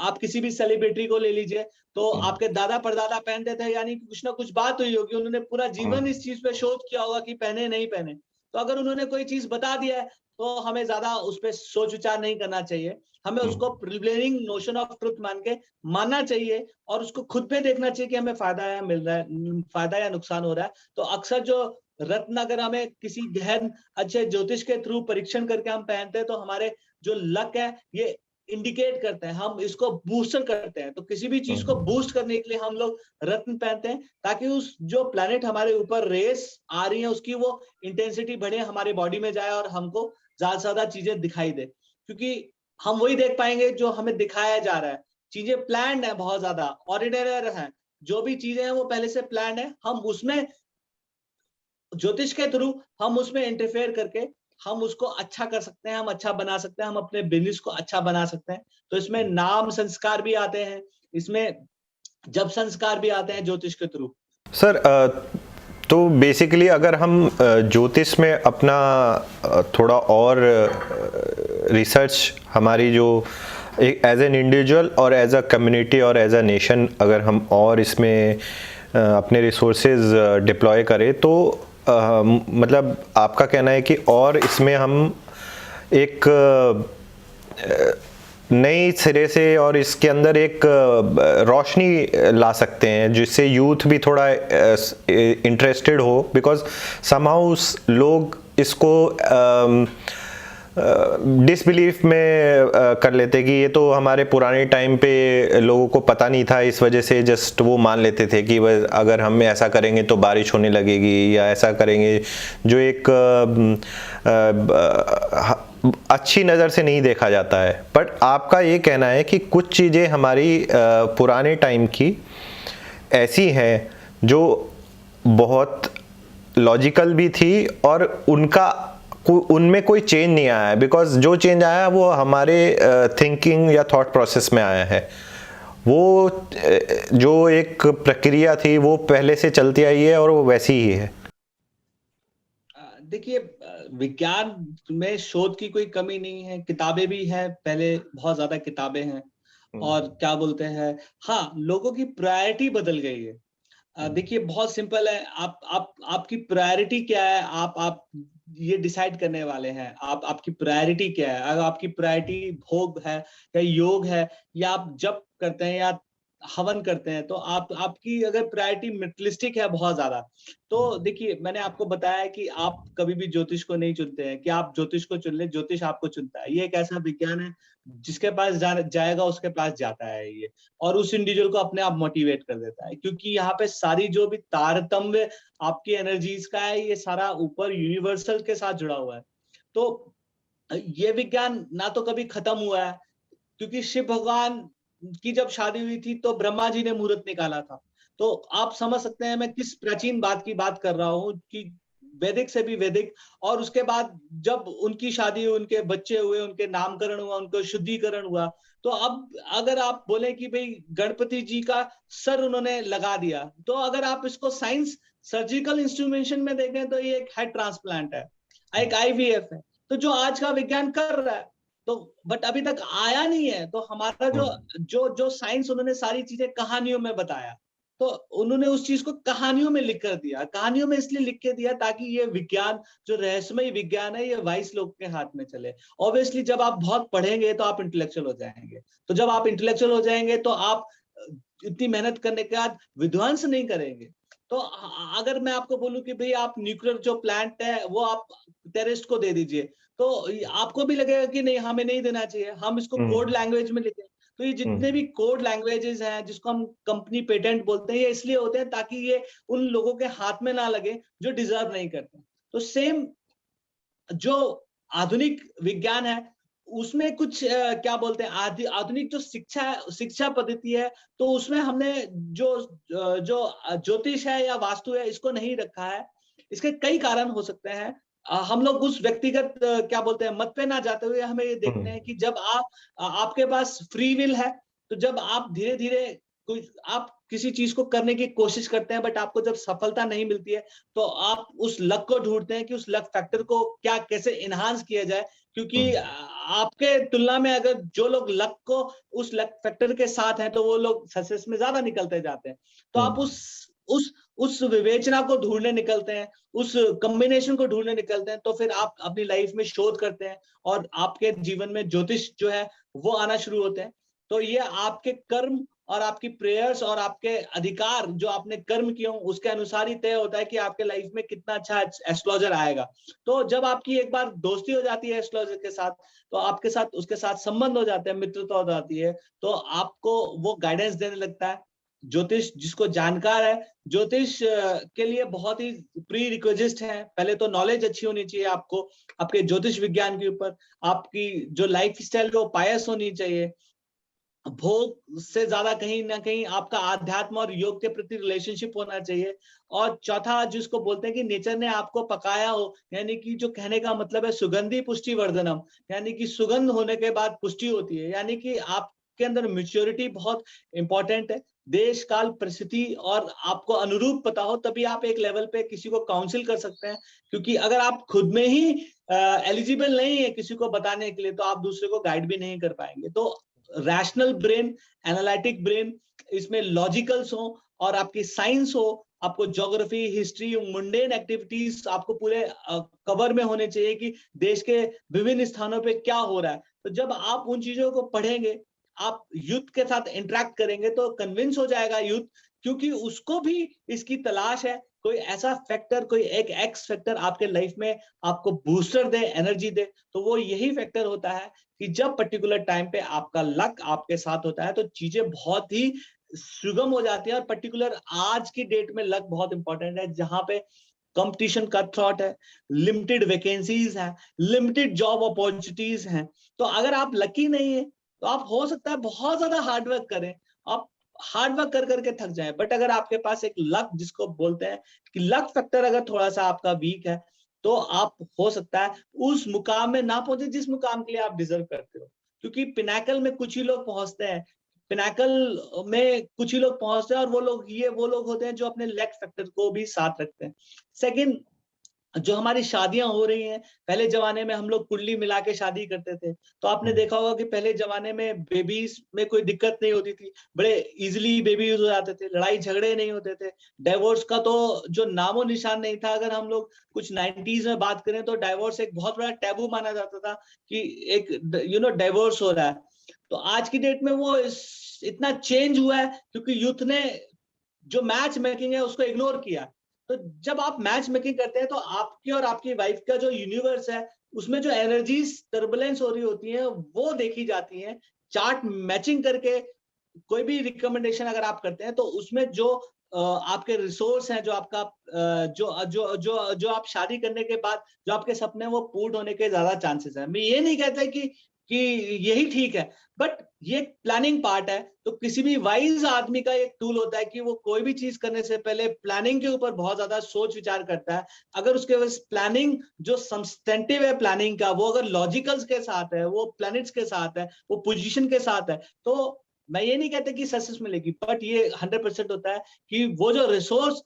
आप किसी भी सेलिब्रिटी को ले लीजिए, तो आपके दादा परदादा पहनते थे, यानी कि कुछ ना कुछ बात हुई होगी, उन्होंने पूरा जीवन इस चीज पे शोध किया होगा कि पहने नहीं पहने। तो अगर उन्होंने कोई चीज बता दिया है तो हमें ज्यादा उस पर सोच विचार नहीं करना चाहिए, हमें उसको प्रिवेलिंग नोशन ऑफ ट्रुथ मान के मानना चाहिए, और उसको खुद पे देखना चाहिए कि हमें फायदा या मिल रहा है, फायदा या नुकसान हो रहा है। तो अक्सर जो रत्न अगर हमें किसी गहन अच्छे ज्योतिष के थ्रू परीक्षण करके हम पहनते हैं, तो हमारे जो लक है ये इंडिकेट करते हैं, हम इसको बूस्टर करते हैं। तो किसी भी चीज को बूस्ट करने के लिए हम लोग रत्न पहनते हैं, ताकि उस जो प्लेनेट हमारे ऊपर रेस आ रही है उसकी वो इंटेंसिटी बढ़े, हमारे बॉडी में जाए और हमको ज्यादा से ज्यादा चीजें दिखाई दे। क्योंकि हम वही देख पाएंगे जो हमें दिखाया जा रहा है। चीजें प्लान्ड है, बहुत ज्यादा ऑर्डिनरी है, जो भी चीजें हैं वो पहले से प्लान है, हम उसमें ज्योतिष के थ्रू हम उसमें इंटरफेयर करके हम उसको अच्छा कर सकते हैं, हम अच्छा बना सकते हैं, हम अपने बिजनेस को अच्छा बना सकते हैं। तो इसमें नाम संस्कार भी आते हैं, इसमें जब संस्कार भी आते हैं ज्योतिष के थ्रू। सर तो बेसिकली अगर हम ज्योतिष में अपना थोड़ा और रिसर्च हमारी जो एक एज एन इंडिविजुअल और एज अ कम्युनिटी और एज अ नेशन अगर हम और इसमें अपने रिसोर्सेज डिप्लॉय करें तो मतलब आपका कहना है कि और इसमें हम एक नई सिरे से और इसके अंदर एक रोशनी ला सकते हैं जिससे यूथ भी थोड़ा इंटरेस्टेड हो, बिकॉज समहाउ लोग इसको डिसबिलीफ में कर लेते कि ये तो हमारे पुराने टाइम पे लोगों को पता नहीं था, इस वजह से जस्ट वो मान लेते थे कि अगर हम ऐसा करेंगे तो बारिश होने लगेगी या ऐसा करेंगे, जो एक अच्छी नज़र से नहीं देखा जाता है। बट आपका ये कहना है कि कुछ चीज़ें हमारी पुराने टाइम की ऐसी हैं जो बहुत लॉजिकल भी थी और उनमें कोई चेंज नहीं आया है, बिकॉज जो चेंज आया वो हमारे थिंकिंग या थॉट प्रोसेस में आया है। वो जो एक प्रक्रिया थी वो पहले से चलती आई है और वो वैसी ही है। देखिए, विज्ञान में शोध की कोई कमी नहीं है, किताबें भी हैं, पहले बहुत ज्यादा किताबें हैं। और क्या बोलते हैं, हाँ, लोगों की प्रायोरिटी बदल गई है। देखिए, बहुत सिंपल है, आपकी प्रायोरिटी क्या है, आप ये डिसाइड करने वाले हैं, आपकी प्रायोरिटी क्या है। अगर आपकी प्रायोरिटी भोग है या योग है या आप जप करते हैं या हवन करते हैं, तो आपकी अगर प्रायोरिटी मेटेरियलिस्टिक है बहुत ज्यादा, तो देखिए, मैंने आपको बताया कि आप कभी भी ज्योतिष को नहीं चुनते हैं कि आप ज्योतिष को चुन ले, ज्योतिष आपको चुनता है। ये एक ऐसा विज्ञान है, जिसके पास जाएगा उसके पास जाता है ये, और उस इंडिविजुअल को अपने आप मोटिवेट कर देता है, क्योंकि यहाँ पे सारी जो भी तारतम्य आपकी एनर्जीज का है, ये सारा ऊपर यूनिवर्सल के साथ जुड़ा हुआ है। तो ये विज्ञान ना तो कभी खत्म हुआ है, क्योंकि शिव भगवान की जब शादी हुई थी तो ब्रह्मा जी ने मुहूर्त निकाला था। तो आप समझ सकते हैं मैं किस प्राचीन बात की बात कर रहा हूँ, कि वैदिक से भी वैदिक। और उसके बाद जब उनकी शादी हुई, उनके बच्चे हुए, उनके नामकरण हुआ, उनको शुद्धिकरण हुआ, तो अब अगर आप बोले कि भाई गणपति जी का सर उन्होंने लगा दिया, तो अगर आप इसको साइंस सर्जिकल इंस्ट्रूमेंटेशन में देखें तो ये एक हेड ट्रांसप्लांट है, एक आईवीएफ है। तो जो आज का विज्ञान कर रहा है, तो बट अभी तक आया नहीं है। तो हमारा जो जो जो साइंस, उन्होंने सारी चीजें कहानियों में बताया, तो उन्होंने उस चीज को कहानियों में लिख कर दिया। कहानियों में इसलिए लिख के दिया ताकि ये विज्ञान, जो रहस्यमय विज्ञान है, ये वाइस लोग के हाथ में चले। ऑब्वियसली जब आप बहुत पढ़ेंगे तो आप इंटेलेक्चुअल हो जाएंगे, तो जब आप इंटेलेक्चुअल हो जाएंगे तो आप इतनी मेहनत करने के बाद विध्वंस नहीं करेंगे। तो अगर मैं आपको बोलूं कि भाई आप न्यूक्लियर जो प्लांट है वो आप टेररिस्ट को दे दीजिए, तो आपको भी लगेगा कि नहीं, हमें नहीं देना चाहिए, हम इसको कोड लैंग्वेज में लिखें। तो ये जितने भी कोड लैंग्वेजेस हैं, जिसको हम कंपनी पेटेंट बोलते हैं, ये इसलिए होते हैं ताकि ये उन लोगों के हाथ में ना लगे जो डिजर्व नहीं करते। तो सेम जो आधुनिक विज्ञान है, उसमें कुछ क्या बोलते हैं, आधुनिक जो शिक्षा है, शिक्षा पद्धति है, तो उसमें हमने जो जो ज्योतिष है या वास्तु है, इसको नहीं रखा है। इसके कई कारण हो सकते हैं। हम लोग उस व्यक्तिगत क्या बोलते हैं मत पे ना जाते हुए हमें ये देखते हैं कि जब आपके पास फ्री विल है, तो जब आप धीरे धीरे कुछ आप किसी चीज को करने की कोशिश करते हैं, बट आपको जब सफलता नहीं मिलती है, तो आप उस लक को ढूंढते हैं कि उस लक फैक्टर को क्या कैसे इनहांस किया जाए। क्योंकि आपके तुलना में अगर जो लोग लक को उस लक फैक्टर के साथ हैं, तो वो लोग सक्सेस में ज्यादा निकलते जाते हैं। तो आप उस विवेचना को ढूंढने निकलते हैं, उस कॉम्बिनेशन को ढूंढने निकलते हैं, तो फिर आप अपनी लाइफ में शोध करते हैं और आपके जीवन में ज्योतिष जो है वो आना शुरू होते हैं। तो ये आपके कर्म और आपकी प्रेयर्स और आपके अधिकार जो आपने कर्म किए हों, उसके अनुसार ही तय होता है कि आपके लाइफ में कितना अच्छा एस्ट्रोलॉजर आएगा। तो जब आपकी एक बार दोस्ती हो जाती है एस्ट्रोलॉजर के साथ, तो आपके साथ उसके साथ संबंध हो जाते हैं, मित्रता हो जाती है, तो आपको वो गाइडेंस देने लगता है। ज्योतिष जिसको जानकार है, ज्योतिष के लिए बहुत ही प्री रिक्विजिट है। पहले तो नॉलेज अच्छी होनी चाहिए आपको, आपके ज्योतिष विज्ञान के ऊपर। आपकी जो लाइफ स्टाइल है वो पायस होनी चाहिए। भोग से ज्यादा कहीं ना कहीं आपका आध्यात्म और योग के प्रति रिलेशनशिप होना चाहिए। और चौथा जिसको बोलते हैं कि नेचर ने आपको पकाया हो, यानी कि जो कहने का मतलब है सुगंधि पुष्टि वर्धनम, यानी कि सुगंध होने के बाद पुष्टि होती है, यानी कि आपके अंदर मेच्योरिटी बहुत इंपॉर्टेंट है। देश काल परिस्थिति और आपको अनुरूप पता हो, तभी आप एक लेवल पे किसी को काउंसिल कर सकते हैं। क्योंकि अगर आप खुद में ही एलिजिबल नहीं है किसी को बताने के लिए, तो आप दूसरे को गाइड भी नहीं कर पाएंगे। तो रैशनल ब्रेन, एनालिटिक ब्रेन, इसमें लॉजिकल्स हो और आपकी साइंस हो, आपको ज्योग्राफी, हिस्ट्री, मुंडेन एक्टिविटीज आपको पूरे कवर में होने चाहिए कि देश के विभिन्न स्थानों पे क्या हो रहा है। तो जब आप उन चीजों को पढ़ेंगे, आप यूथ के साथ इंटरेक्ट करेंगे, तो कन्विंस हो जाएगा यूथ, क्योंकि उसको भी इसकी तलाश है। कोई ऐसा फैक्टर, कोई एक एक्स फैक्टर आपके लाइफ में आपको बूस्टर दे, एनर्जी दे। तो वो यही फैक्टर होता है कि जब पर्टिकुलर टाइम पे आपका लक आपके साथ होता है, तो चीजें बहुत ही सुगम हो जाती है। और पर्टिकुलर आज की डेट में लक बहुत इंपॉर्टेंट है, जहां पे कंपटीशन का थ्रॉट है, लिमिटेड वैकेंसीज हैं, लिमिटेड जॉब अपॉर्चुनिटीज हैं। तो अगर आप लकी नहीं है, तो आप हो सकता है बहुत ज्यादा हार्डवर्क करें, आप हार्डवर्क कर करके थक जाए, बट अगर आपके पास एक लक, जिसको बोलते हैं कि लक फैक्टर अगर थोड़ा सा आपका वीक है, तो आप हो सकता है उस मुकाम में ना पहुंचे जिस मुकाम के लिए आप डिजर्व करते हो। क्योंकि पिनाकल में कुछ ही लोग पहुंचते हैं, पिनाकल में कुछ ही लोग पहुंचते हैं, और वो लोग होते हैं जो अपने लक फैक्टर को भी साथ रखते हैं। सेकंड, जो हमारी शादियां हो रही हैं, पहले जमाने में हम लोग कुंडली मिला के शादी करते थे। तो आपने देखा होगा कि पहले जमाने में बेबीज में कोई दिक्कत नहीं होती थी, बड़े इजीली बेबीज हो जाते थे, लड़ाई झगड़े नहीं होते थे। डाइवोर्स का तो जो नामो निशान नहीं था। अगर हम लोग कुछ 90s में बात करें, तो डाइवोर्स एक बहुत बड़ा टैबू माना जाता था कि एक डाइवोर्स हो रहा है। तो आज की डेट में वो इतना चेंज हुआ है, क्योंकि यूथ ने जो मैच मेकिंग है उसको इग्नोर किया। तो जब आप मैच मेकिंग करते हैं, तो आपकी और आपकी वाइफ का जो यूनिवर्स है, उसमें जो एनर्जीज टर्बुलेंस हो रही होती है, वो देखी जाती है। चार्ट मैचिंग करके कोई भी रिकमेंडेशन अगर आप करते हैं, तो उसमें जो आपके रिसोर्स हैं, जो आपका जो जो जो जो आप शादी करने के बाद जो आपके सपने हैं, वो पूर्ण होने के ज्यादा चांसेस है। मैं ये नहीं कहता कि यही ठीक है, बट ये प्लानिंग पार्ट है। तो किसी भी वाइज आदमी का एक टूल होता है कि वो कोई भी चीज करने से पहले प्लानिंग के ऊपर बहुत ज्यादा सोच विचार करता है। अगर उसके पास प्लानिंग जो सब्सटेंटिव है प्लानिंग का, वो अगर लॉजिकल्स के साथ है, वो प्लैनेट्स के साथ है, वो पोजीशन के साथ है, तो मैं ये नहीं कहता कि सक्सेस मिलेगी, बट ये 100% होता है कि वो जो रिसोर्स,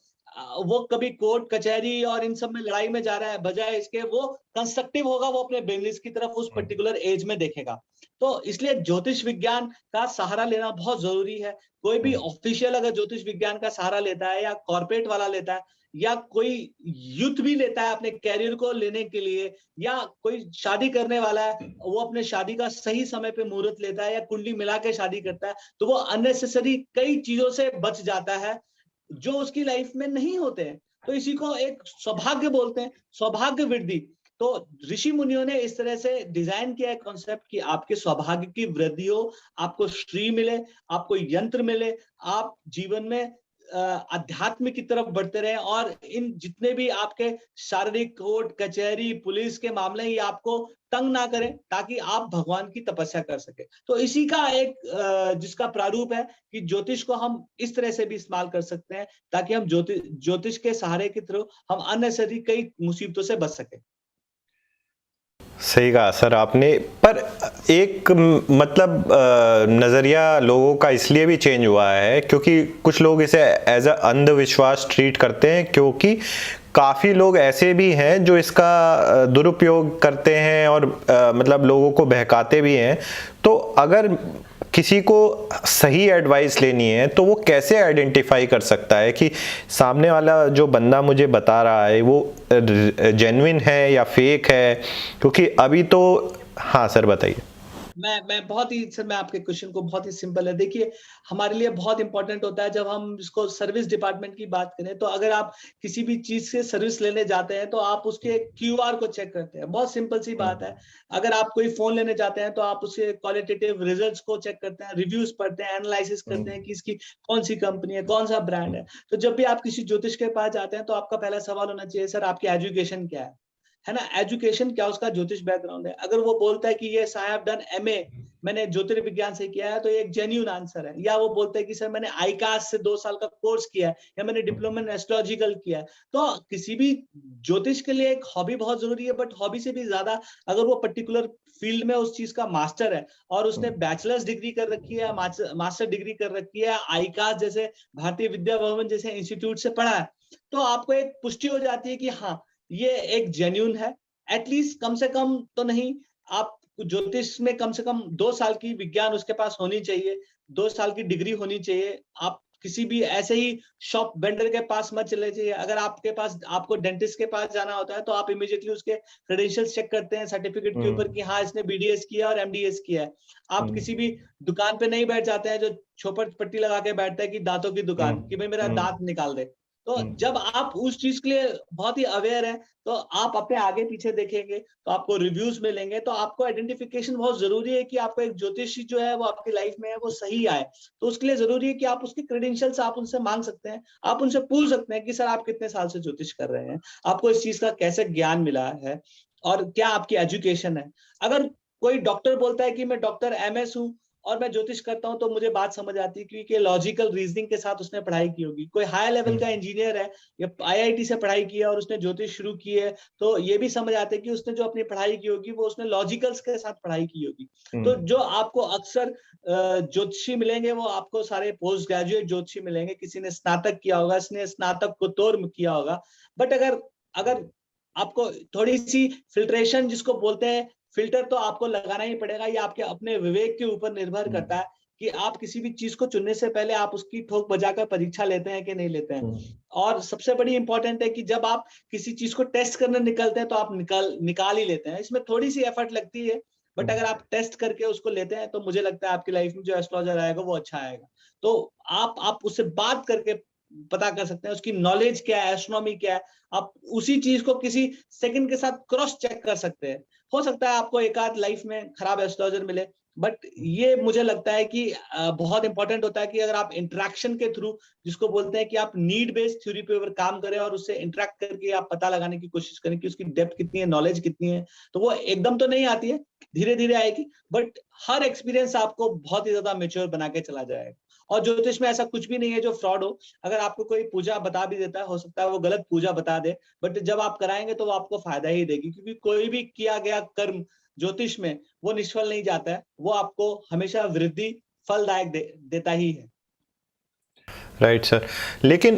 वो कभी कोर्ट कचहरी और इन सब में लड़ाई में जा रहा है, बजाय इसके वो कंस्ट्रक्टिव होगा, वो अपने बिजनेस की तरफ उस पर्टिकुलर एज में देखेगा। तो इसलिए ज्योतिष विज्ञान का सहारा लेना बहुत जरूरी है। कोई भी ऑफिशियल अगर ज्योतिष विज्ञान का सहारा लेता है, या कॉर्पोरेट वाला लेता है, या कोई यूथ भी लेता है अपने कैरियर को लेने के लिए, या कोई शादी करने वाला है, वो अपने शादी का सही समय पे मुहूर्त लेता है, या कुंडली मिला के शादी करता है, तो वो अननेसेसरी कई चीजों से बच जाता है जो उसकी लाइफ में नहीं होते हैं। तो इसी को एक सौभाग्य बोलते हैं, सौभाग्य वृद्धि। तो ऋषि मुनियों ने इस तरह से डिजाइन किया है कॉन्सेप्ट कि आपके सौभाग्य की वृद्धि हो, आपको श्री मिले, आपको यंत्र मिले, आप जीवन में अध्यात्म की तरफ बढ़ते रहे, और इन जितने भी आपके शारीरिक कोर्ट कचहरी पुलिस के मामले, ये आपको तंग ना करें, ताकि आप भगवान की तपस्या कर सके। तो इसी का एक जिसका प्रारूप है कि ज्योतिष को हम इस तरह से भी इस्तेमाल कर सकते हैं, ताकि हम ज्योतिष के सहारे के थ्रू हम अननेसेसरी कई मुसीबतों से बच सके। सही कहा सर आपने। पर एक मतलब नज़रिया लोगों का इसलिए भी चेंज हुआ है क्योंकि कुछ लोग इसे एज अ अंधविश्वास ट्रीट करते हैं, क्योंकि काफ़ी लोग ऐसे भी हैं जो इसका दुरुपयोग करते हैं और मतलब लोगों को बहकाते भी हैं। तो अगर किसी को सही एडवाइस लेनी है, तो वो कैसे आइडेंटिफाई कर सकता है कि सामने वाला जो बंदा मुझे बता रहा है वो जेन्युइन है या फेक है? क्योंकि अभी तो, हाँ सर बताइए। मैं बहुत ही सर, मैं आपके क्वेश्चन को बहुत ही सिंपल है। देखिए, हमारे लिए बहुत इंपॉर्टेंट होता है जब हम इसको सर्विस डिपार्टमेंट की बात करें, तो अगर आप किसी भी चीज से सर्विस लेने जाते हैं, तो आप उसके क्यूआर को चेक करते हैं। बहुत सिंपल सी बात है। अगर आप कोई फोन लेने जाते हैं, तो आप उसके क्वालिटेटिव रिजल्ट्स को चेक करते हैं, रिव्यूज पढ़ते हैं, एनालिसिस करते हैं कि इसकी कौन सी कंपनी है, कौन सा ब्रांड है। तो जब भी आप किसी ज्योतिष के पास जाते हैं, तो आपका पहला सवाल होना चाहिए, सर आपकी एजुकेशन क्या है? है ना, एजुकेशन क्या उसका ज्योतिष बैकग्राउंड है। अगर वो बोलता है कि yes I have done MA, मैंने ज्योतिर्विज्ञान से किया है, तो ये एक जेन्युइन आंसर है। या वो बोलते हैं कि सर मैंने आईकास से 2 साल का कोर्स किया है, या मैंने डिप्लोमा इन एस्ट्रोलॉजिकल किया है। तो किसी भी ज्योतिष के लिए एक हॉबी बहुत जरूरी है, बट हॉबी से भी ज्यादा अगर वो पर्टिकुलर फील्ड में उस चीज का मास्टर है और उसने बैचलर्स डिग्री कर रखी है, मास्टर डिग्री कर रखी है, आईकास जैसे भारतीय विद्या भवन जैसे इंस्टीट्यूट से पढ़ा है, तो आपको एक पुष्टि हो जाती है कि हाँ ये एक जेन्यून है। एटलीस्ट कम से कम तो नहीं, आप ज्योतिष में कम से कम 2 साल की विज्ञान उसके पास होनी चाहिए, 2 साल की डिग्री होनी चाहिए। आप किसी भी ऐसे ही शॉप वेंडर के पास मत चले जाइए। अगर आपके पास, आपको डेंटिस्ट के पास जाना होता है तो आप इमीडिएटली उसके क्रेडेंशियल्स चेक करते हैं सर्टिफिकेट के ऊपर कि हाँ इसने बीडीएस किया और एमडीएस किया है। आप किसी भी दुकान पे नहीं बैठ जाते हैं जो छोपर पट्टी लगा के बैठता है कि दांतों की दुकान, कि भाई मेरा दांत निकाल दे। तो जब आप उस चीज के लिए बहुत ही अवेयर हैं, तो आप अपने आगे पीछे देखेंगे तो आपको रिव्यूज मिलेंगे, तो आपको आइडेंटिफिकेशन बहुत जरूरी है कि आपको एक ज्योतिषी जो है वो आपकी लाइफ में है वो सही आए। तो उसके लिए जरूरी है कि आप उसके क्रेडेंशियल्स आप उनसे मांग सकते हैं, आप उनसे पूछ सकते हैं कि सर आप कितने साल से ज्योतिष कर रहे हैं, आपको इस चीज का कैसे ज्ञान मिला है और क्या आपकी एजुकेशन है। अगर कोई डॉक्टर बोलता है कि मैं डॉक्टर एमएस हूँ और मैं ज्योतिष करता हूं, तो मुझे बात समझ आती है क्योंकि लॉजिकल रीजनिंग के साथ उसने पढ़ाई की होगी। कोई हाई लेवल का इंजीनियर है या आईआईटी से पढ़ाई की है और उसने ज्योतिष शुरू की है, तो ये भी समझ आते हैं कि उसने जो अपनी पढ़ाई की होगी वो उसने लॉजिकल्स के साथ पढ़ाई की होगी। तो जो आपको अक्सर ज्योतिषी मिलेंगे वो आपको सारे पोस्ट ग्रेजुएट ज्योतिषी मिलेंगे, किसी ने स्नातक किया होगा, इसने स्नातक को तोड़ किया होगा। बट अगर अगर आपको थोड़ी सी फिल्ट्रेशन जिसको बोलते हैं, फिल्टर तो आपको लगाना ही पड़ेगा। ये आपके अपने विवेक के ऊपर निर्भर करता है कि आप किसी भी चीज को चुनने से पहले आप उसकी ठोक बजाकर परीक्षा लेते हैं कि नहीं लेते हैं। और सबसे बड़ी इंपॉर्टेंट है कि जब आप किसी चीज को टेस्ट करने निकलते हैं तो आप निकाल ही लेते हैं। इसमें थोड़ी सी एफर्ट लगती है, बट अगर आप टेस्ट करके उसको लेते हैं तो मुझे लगता है आपकी लाइफ में जो एस्ट्रोलॉजर आएगा वो अच्छा आएगा। तो आप उससे बात करके पता कर सकते हैं उसकी नॉलेज क्या है, एस्ट्रोनॉमी क्या है। आप उसी चीज को किसी सेकंड के साथ क्रॉस चेक कर सकते हैं। हो सकता है आपको एक आध लाइफ में खराब एस्ट्रोलॉजर मिले, बट ये मुझे लगता है कि बहुत इंपॉर्टेंट होता है कि अगर आप इंटरेक्शन के थ्रू, जिसको बोलते हैं कि आप नीड बेस्ड थ्योरी पे ऊपर काम करें और उससे इंटरेक्ट करके आप पता लगाने की कोशिश करें कि उसकी डेप्थ कितनी है, नॉलेज कितनी है। तो वो एकदम तो नहीं आती है, धीरे धीरे आएगी, बट हर एक्सपीरियंस आपको बहुत ही ज्यादा मेच्योर बना के चला जाएगा। और ज्योतिष में ऐसा कुछ भी नहीं है जो फ्रॉड हो। अगर आपको कोई पूजा बता भी देता है, हो सकता है वो गलत पूजा बता दे, बट जब आप कराएंगे तो वो आपको फायदा ही देगी, क्योंकि कोई भी किया गया कर्म ज्योतिष में वो निष्फल नहीं जाता है, वो आपको हमेशा वृद्धि फलदायक देता ही है। राइट सर, लेकिन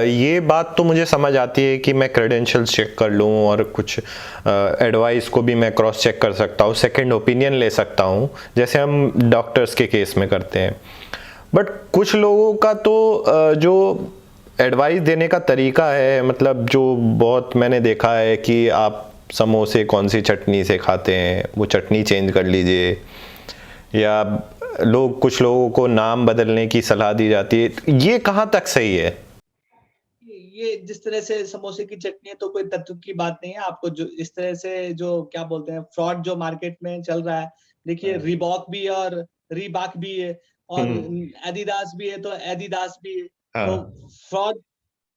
ये बात तो मुझे समझ आती है कि मैं क्रेडेंशियल्स चेक कर लूँ और कुछ एडवाइस को भी मैं क्रॉस चेक कर सकता हूँ, सेकंड ओपिनियन ले सकता हूँ, जैसे हम डॉक्टर्स के केस में करते हैं। बट कुछ लोगों का तो जो एडवाइस देने का तरीका है, मतलब जो बहुत मैंने देखा है कि आप समोसे कौन सी चटनी से खाते हैं, वो चटनी चेंज कर लीजिए, या कुछ लोगों को नाम बदलने की सलाह दी जाती है। ये कहाँ तक सही है? ये जिस तरह से समोसे की चटनी है तो कोई तत्व की बात नहीं है। आपको जो इस तरह से जो क्या बोलते हैं फ्रॉड जो मार्केट में चल रहा है, देखिए रिबॉक भी है और रीबाक भी है और एडिडास भी है तो एडिदास भी है। तो फ्रॉड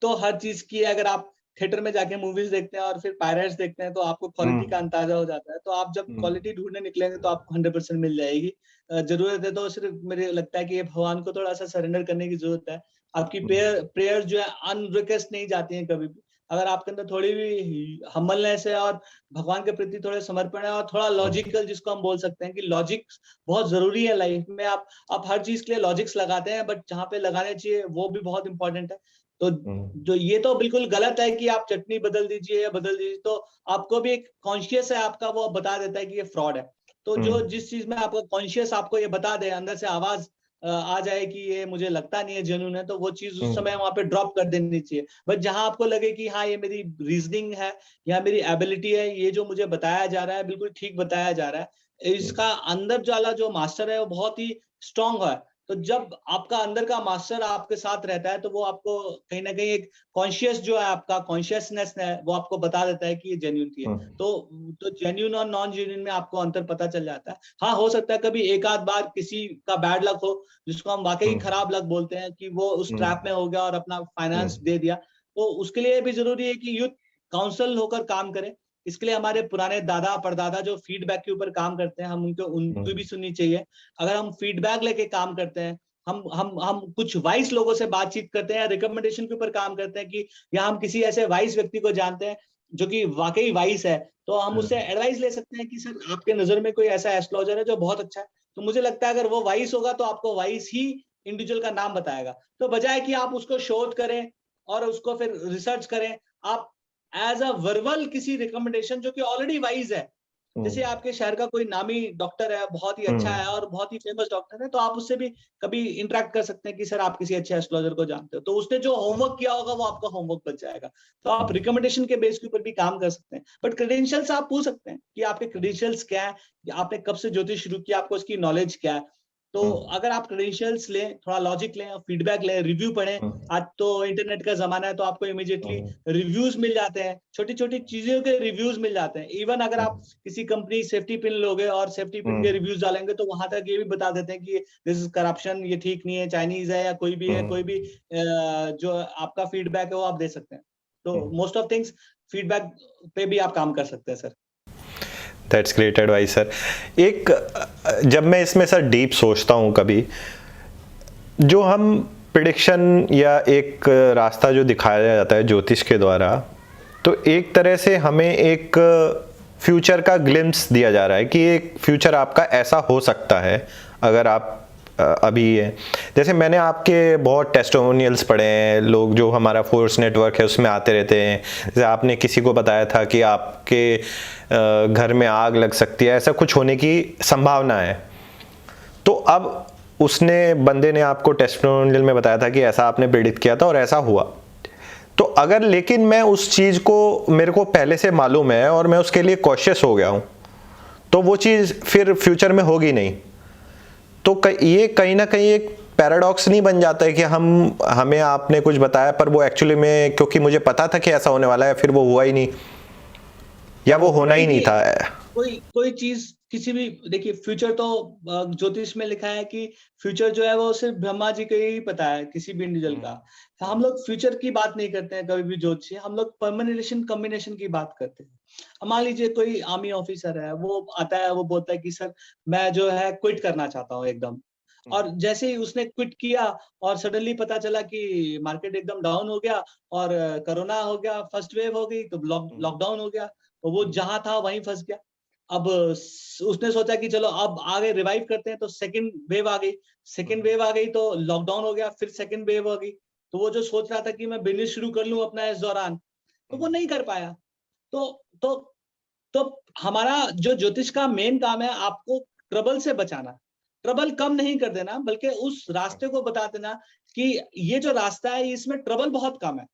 तो हर चीज की है। अगर आप थिएटर में जाके मूवीज देखते हैं और फिर पायरेट्स देखते हैं तो आपको क्वालिटी का अंदाजा हो जाता है। तो आप जब क्वालिटी ढूंढने निकलेंगे तो आपको 100% मिल जाएगी। जरूरत है तो सिर्फ मुझे लगता है कि ये भगवान को थोड़ा सा सरेंडर करने की जरूरत है। आपकी प्रेयर जो है अनरिक्वेस्ट नहीं जाती है कभी भी। अगर आपके अंदर थोड़ी भी हम्बलनेस है और भगवान के प्रति थोड़े समर्पण है और थोड़ा लॉजिकल, जिसको हम बोल सकते हैं कि लॉजिक बहुत जरूरी है लाइफ में। आप हर चीज के लिए लॉजिक्स लगाते हैं, बट जहाँ पे लगाने चाहिए वो भी बहुत इंपॉर्टेंट है। तो जो ये तो बिल्कुल गलत है कि आप चटनी बदल दीजिए या बदल दीजिए, तो आपको भी एक कॉन्शियस है आपका, वो बता देता है कि ये फ्रॉड है। तो जो जिस चीज में आपका कॉन्शियस आपको ये बता दे, अंदर से आवाज आ जाए कि ये मुझे लगता नहीं है जेन्युइन है, तो वो चीज उस समय वहां पे ड्रॉप कर देनी चाहिए। बट जहां आपको लगे कि हाँ ये मेरी रीजनिंग है या मेरी एबिलिटी है, ये जो मुझे बताया जा रहा है बिल्कुल ठीक बताया जा रहा है, इसका अंदर वाला जो मास्टर है वो बहुत ही स्ट्रांग है। तो जब आपका अंदर का मास्टर आपके साथ रहता है तो वो आपको कहीं ना कहीं एक कॉन्शियस जो है, आपका कॉन्शियसनेस है, वो आपको बता देता है कि ये जेन्युइनिटी है। तो जेन्युइन और नॉन जेन्युइन में आपको अंतर पता चल जाता है। हाँ, हो सकता है कभी एक आध बार किसी का बैड लक हो, जिसको हम वाकई खराब लक बोलते हैं, कि वो उस ट्रैप में हो गया और अपना फाइनेंस दे दिया। तो उसके लिए भी जरूरी है कि युद्ध काउंसल होकर काम करें। इसके लिए हमारे पुराने दादा परदादा जो फीडबैक के ऊपर काम करते हैं, हम उनकी भी सुननी चाहिए। अगर हम फीडबैक लेके काम करते हैं, हम कुछ वाइस लोगों से बातचीत करते हैं, रिकमेंडेशन के ऊपर काम करते हैं कि या हम किसी ऐसे वाइस व्यक्ति को जानते हैं जो कि वाकई वाइस है, तो हम उससे एडवाइस ले सकते हैं कि सर आपके नजर में कोई ऐसा एस्ट्रोलॉजर है जो बहुत अच्छा है। तो मुझे लगता है अगर वो वाइस होगा तो आपको वाइस ही इंडिविजुअल का नाम बताएगा। तो बजाय कि आप उसको शोध करें और उसको फिर रिसर्च करें, आप एज अ वर्बल किसी रिकमेंडेशन जो कि ऑलरेडी वाइज है, जैसे आपके शहर का कोई नामी डॉक्टर है, बहुत ही अच्छा है और बहुत ही फेमस डॉक्टर है, तो आप उससे भी कभी इंटरेक्ट कर सकते हैं कि सर आप किसी अच्छे एस्ट्रोलॉजर को जानते हो, तो उसने जो होमवर्क किया होगा वो आपका होमवर्क बच जाएगा। तो आप रिकमेंडेशन के बेस के ऊपर भी काम कर सकते हैं। बट क्रेडेंशियल्स आप पूछ सकते हैं कि आपके क्रेडेंशियल्स क्या है, आपने कब से ज्योतिष शुरू किया, आपको उसकी नॉलेज क्या है। तो अगर आप क्रेडेंशियल्स लें, थोड़ा लॉजिक लें और फीडबैक लें, रिव्यू पढ़ें, आज तो इंटरनेट का जमाना है, तो आपको इमीडिएटली रिव्यूज मिल जाते हैं, छोटी छोटी चीजों के रिव्यूज मिल जाते हैं। इवन अगर आप किसी कंपनी सेफ्टी पिन लोगे और सेफ्टी पिन के रिव्यूज डालेंगे, तो वहां तक ये भी बता देते हैं कि दिस इज करप्शन, ये ठीक नहीं है, चाइनीज है या कोई भी है, कोई भी जो आपका फीडबैक है वो आप दे सकते हैं। तो मोस्ट ऑफ थिंग्स फीडबैक पे भी आप काम कर सकते हैं sir. That's great advice sir. एक जब मैं इसमें सर डीप सोचता हूँ कभी, जो हम प्रिडिक्शन या एक रास्ता जो दिखाया जाता है ज्योतिष के द्वारा, तो एक तरह से हमें एक फ्यूचर का ग्लिम्स दिया जा रहा है कि एक फ्यूचर आपका ऐसा हो सकता है अगर आप अभी है। जैसे मैंने आपके बहुत टेस्टिमोनियल्स पढ़े हैं, लोग जो हमारा फोर्स नेटवर्क है उसमें आते रहते हैं। जैसे आपने किसी को बताया था कि आपके घर में आग लग सकती है, ऐसा कुछ होने की संभावना है। तो अब उसने बंदे ने आपको टेस्टिमोनियल में बताया था कि ऐसा आपने प्रेडिक्ट किया था और ऐसा हुआ। तो अगर लेकिन मैं उस चीज़ को, मेरे को पहले से मालूम है और मैं उसके लिए कॉशियस हो गया हूँ, तो वो चीज़ फिर फ्यूचर में होगी नहीं। तो ये कहीं ना कहीं एक पैराडॉक्स नहीं बन जाता है कि हमें आपने कुछ बताया पर वो एक्चुअली में, क्योंकि मुझे पता था कि ऐसा होने वाला है, फिर वो हुआ ही नहीं या वो होना ही नहीं था। कोई चीज किसी भी, देखिए फ्यूचर तो ज्योतिष में लिखा है कि फ्यूचर जो है वो सिर्फ ब्रह्मा जी को ही पता है, किसी भी इंडिविजुअल का। तो हम लोग फ्यूचर की बात नहीं करते हैं कभी भी ज्योतिष, हम लोग परम्यूटेशन कॉम्बिनेशन की बात करते हैं। मान लीजिए कोई आर्मी ऑफिसर है, वो आता है, वो बोलता है कि सर मैं जो है क्विट करना चाहता हूँ एकदम, और जैसे ही उसने क्विट किया और सडनली पता चला कि मार्केट एकदम डाउन हो गया और कोरोना हो गया, फर्स्ट वेव हो गई, तो लॉकडाउन हो गया, तो वो जहां था वहीं फंस गया। अब उसने सोचा कि चलो अब आगे रिवाइव करते हैं, तो सेकंड वेव आ गई, सेकंड वेव आ गई तो लॉकडाउन हो गया, फिर सेकंड वेव हो गई। तो वो जो सोच रहा था कि मैं बिजनेस शुरू कर लूं अपना इस दौरान, तो वो नहीं कर पाया। तो तो तो हमारा जो ज्योतिष का मेन काम है, आपको ट्रबल से बचाना, ट्रबल कम नहीं कर देना, बल्कि उस रास्ते को बता देना कि ये जो रास्ता है इसमें ट्रबल बहुत कम है।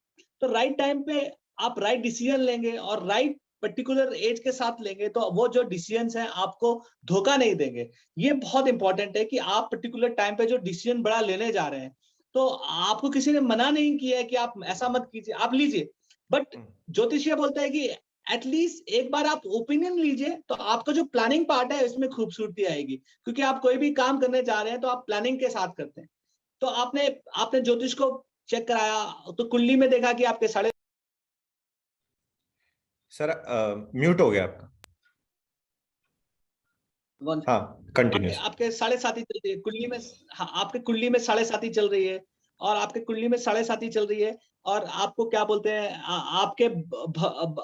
तो राइट टाइम पे आप राइट डिसीजन लेंगे और राइट पर्टिकुलर एज के साथ लेंगे, तो वो जो डिसीजंस हैं आपको धोखा नहीं देंगे। ये बहुत इंपॉर्टेंट है कि आप पर्टिकुलर टाइम पे जो डिसीजन बड़ा लेने जा रहे हैं, तो आपको किसी ने मना नहीं किया है कि आप ऐसा मत कीजिए, आप लीजिए। बट ज्योतिष ये बोलता है कि एटलीस्ट एक बार आप ओपिनियन लीजिए, तो आपका जो प्लानिंग पार्ट है इसमें खूबसूरती आएगी, क्योंकि आप कोई भी काम करने जा रहे हैं तो आप प्लानिंग के साथ करते हैं। तो आपने आपने ज्योतिष को चेक कराया, तो कुंडली में देखा कि आपके साढ़े, सर म्यूट हो गया आपका। हाँ कंटिन्यूस। आपके साढ़े साथी चल रही है कुंडली में। हाँ, आपके कुंडली में साढ़े साथी चल रही है, और आपके कुंडली में साढ़े साथी चल रही है, और आपको क्या बोलते हैं, आपके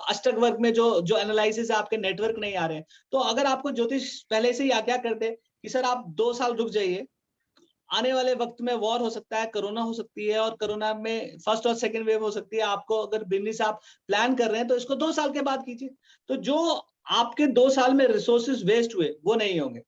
अष्टक वर्ग में जो जो एनालिसिस है, आपके नेटवर्क नहीं आ रहे हैं। तो अगर आपको ज्योतिष पहले से ही आज्ञा कर दे कि सर आप 2 साल रुक जाइए, आने वाले वक्त में वॉर हो सकता है, कोरोना हो सकती है, और कोरोना में फर्स्ट और सेकंड वेव हो सकती है, आपको अगर बिजनेस आप प्लान कर रहे हैं तो इसको 2 साल के बाद कीजिए। तो जो आपके 2 साल में रिसोर्सेज वेस्ट हुए वो नहीं होंगे।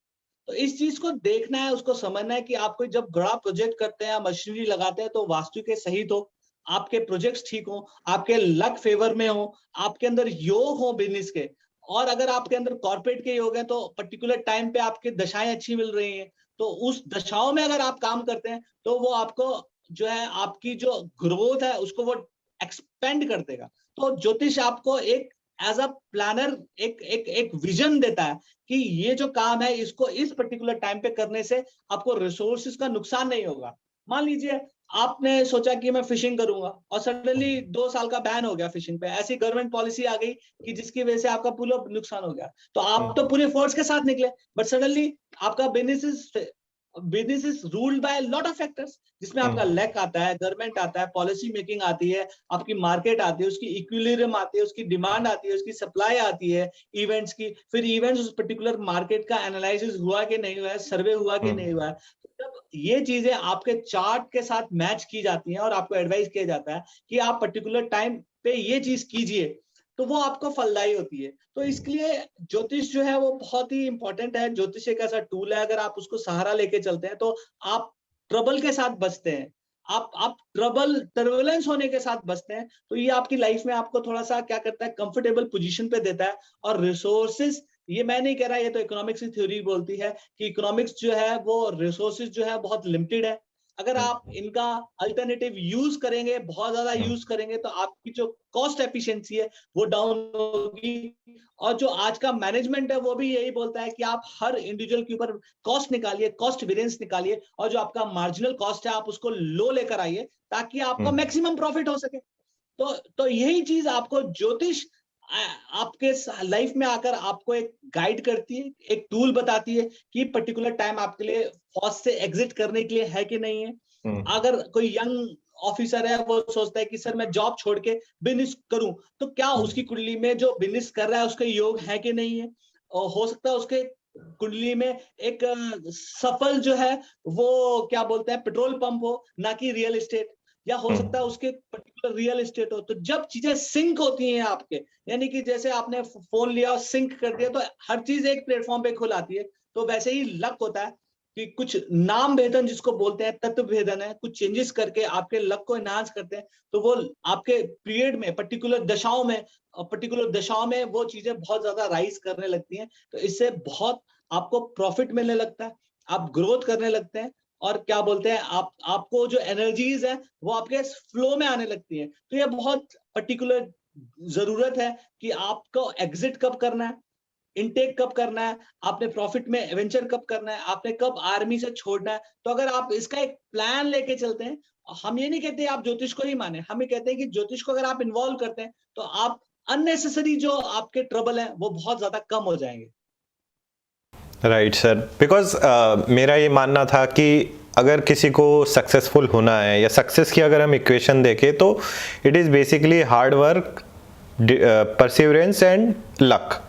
तो इस चीज को देखना है, उसको समझना है कि आपको जब बड़ा प्रोजेक्ट करते हैं, मशीनरी लगाते हैं, तो वास्तु के सही हो, आपके प्रोजेक्ट्स ठीक हो, आपके लक फेवर में हो, आपके अंदर योग हो बिजनेस के, और अगर आपके अंदर कॉर्पोरेट के योग है तो पर्टिकुलर टाइम पे आपके दशाएं अच्छी मिल रही हैं, तो उस दशाओं में अगर आप काम करते हैं तो वो आपको जो है आपकी जो ग्रोथ है उसको वो एक्सपेंड कर देगा। तो ज्योतिष आपको एक एज अ प्लानर एक एक एक विजन देता है कि ये जो काम है इसको इस पर्टिकुलर टाइम पे करने से आपको रिसोर्सेज का नुकसान नहीं होगा। मान लीजिए आपने सोचा कि मैं फिशिंग करूंगा और सडनली 2 साल का बैन हो गया फिशिंग पे, ऐसी गवर्नमेंट पॉलिसी आ गई कि जिसकी वजह से आपका पूरा नुकसान हो गया, तो आप तो पूरे फोर्स के साथ निकले, बट सडनली आपका business is ruled by lot of factors, जिसमें आपका लैक आता है, गवर्नमेंट आता है, पॉलिसी मेकिंग आती है, आपकी मार्केट आती है, उसकी इक्विलिब्रियम आती है, उसकी डिमांड आती है, उसकी सप्लाई आती है इवेंट्स की, फिर इवेंट्स उस पर्टिकुलर मार्केट का एनालिसिस हुआ कि नहीं हुआ है, सर्वे हुआ कि नहीं हुआ है। जब ये चीजें आपके चार्ट के साथ मैच की जाती हैं और आपको एडवाइस किया जाता है कि आप पर्टिकुलर टाइम पे ये चीज कीजिए, तो वो आपको फलदायी होती है। तो इसके लिए ज्योतिष जो है वो बहुत ही इंपॉर्टेंट है। ज्योतिष एक ऐसा टूल है, अगर आप उसको सहारा लेके चलते हैं तो आप ट्रबल के साथ बचते हैं, आप टर्बुलेंस होने के साथ बचते हैं। तो ये आपकी लाइफ में आपको थोड़ा सा क्या करता है, कंफर्टेबल पोजीशन पे देता है। और रिसोर्सेज, ये मैं नहीं कह रहा, ये तो इकोनॉमिक्स की थ्योरी बोलती है कि इकोनॉमिक्स जो है वो रिसोर्सेज जो है बहुत लिमिटेड है। अगर आप इनका अल्टरनेटिव यूज करेंगे, बहुत ज्यादा यूज करेंगे, तो आपकी जो कॉस्ट एफिशिएंसी है वो डाउन होगी। और जो आज का मैनेजमेंट है वो भी यही बोलता है कि आप हर इंडिविजुअल के ऊपर कॉस्ट निकालिए, कॉस्ट वेरिएंस निकालिए, और जो आपका मार्जिनल कॉस्ट है आप उसको लो लेकर आइए, ताकि आपका मैक्सिमम प्रॉफिट हो सके। तो यही चीज आपको ज्योतिष आपके लाइफ में आकर आपको एक गाइड करती है, एक टूल बताती है कि पर्टिकुलर टाइम आपके लिए फौज से एग्जिट करने के लिए है कि नहीं है। अगर कोई यंग ऑफिसर है, वो सोचता है कि सर मैं जॉब छोड़ के बिजनेस करूं, तो क्या उसकी कुंडली में जो बिजनेस कर रहा है उसके योग है कि नहीं है। और हो सकता है उसके कुंडली में एक सफल जो है वो क्या बोलते हैं पेट्रोल पंप हो, ना कि रियल एस्टेट, या हो सकता है उसके पर्टिकुलर रियल एस्टेट हो। तो जब चीजें सिंक होती हैं आपके, यानी कि जैसे आपने फोन लिया और सिंक कर दिया, तो हर चीज एक प्लेटफॉर्म पे खुल आती है। तो वैसे ही लक होता है कि कुछ नाम भेदन जिसको बोलते हैं, तत्व भेदन है, कुछ चेंजेस करके आपके लक को एनहांस करते हैं, तो वो आपके पीरियड में पर्टिकुलर दशाओं में वो चीजें बहुत ज्यादा राइज करने लगती हैं। तो इससे बहुत आपको प्रॉफिट मिलने लगता है, आप ग्रोथ करने लगते हैं, और क्या बोलते हैं आपको जो एनर्जीज है वो आपके फ्लो में आने लगती है। तो ये बहुत पर्टिकुलर जरूरत है कि आपको एग्जिट कब करना है, इनटेक कब करना है, आपने प्रॉफिट में एवेंचर कब करना है, आपने कब आर्मी से छोड़ना है। तो अगर आप इसका एक प्लान लेके चलते हैं, हम ये नहीं कहते आप ज्योतिष को ही माने, हम ये कहते हैं कि ज्योतिष को अगर आप इन्वॉल्व करते हैं तो आप अननेसेसरी जो आपके ट्रबल है वो बहुत ज्यादा कम हो जाएंगे। राइट सर, बिकॉज मेरा ये मानना था कि अगर किसी को सक्सेसफुल होना है, या सक्सेस की अगर हम इक्वेशन देखें, तो it is basically hard work, perseverance and luck.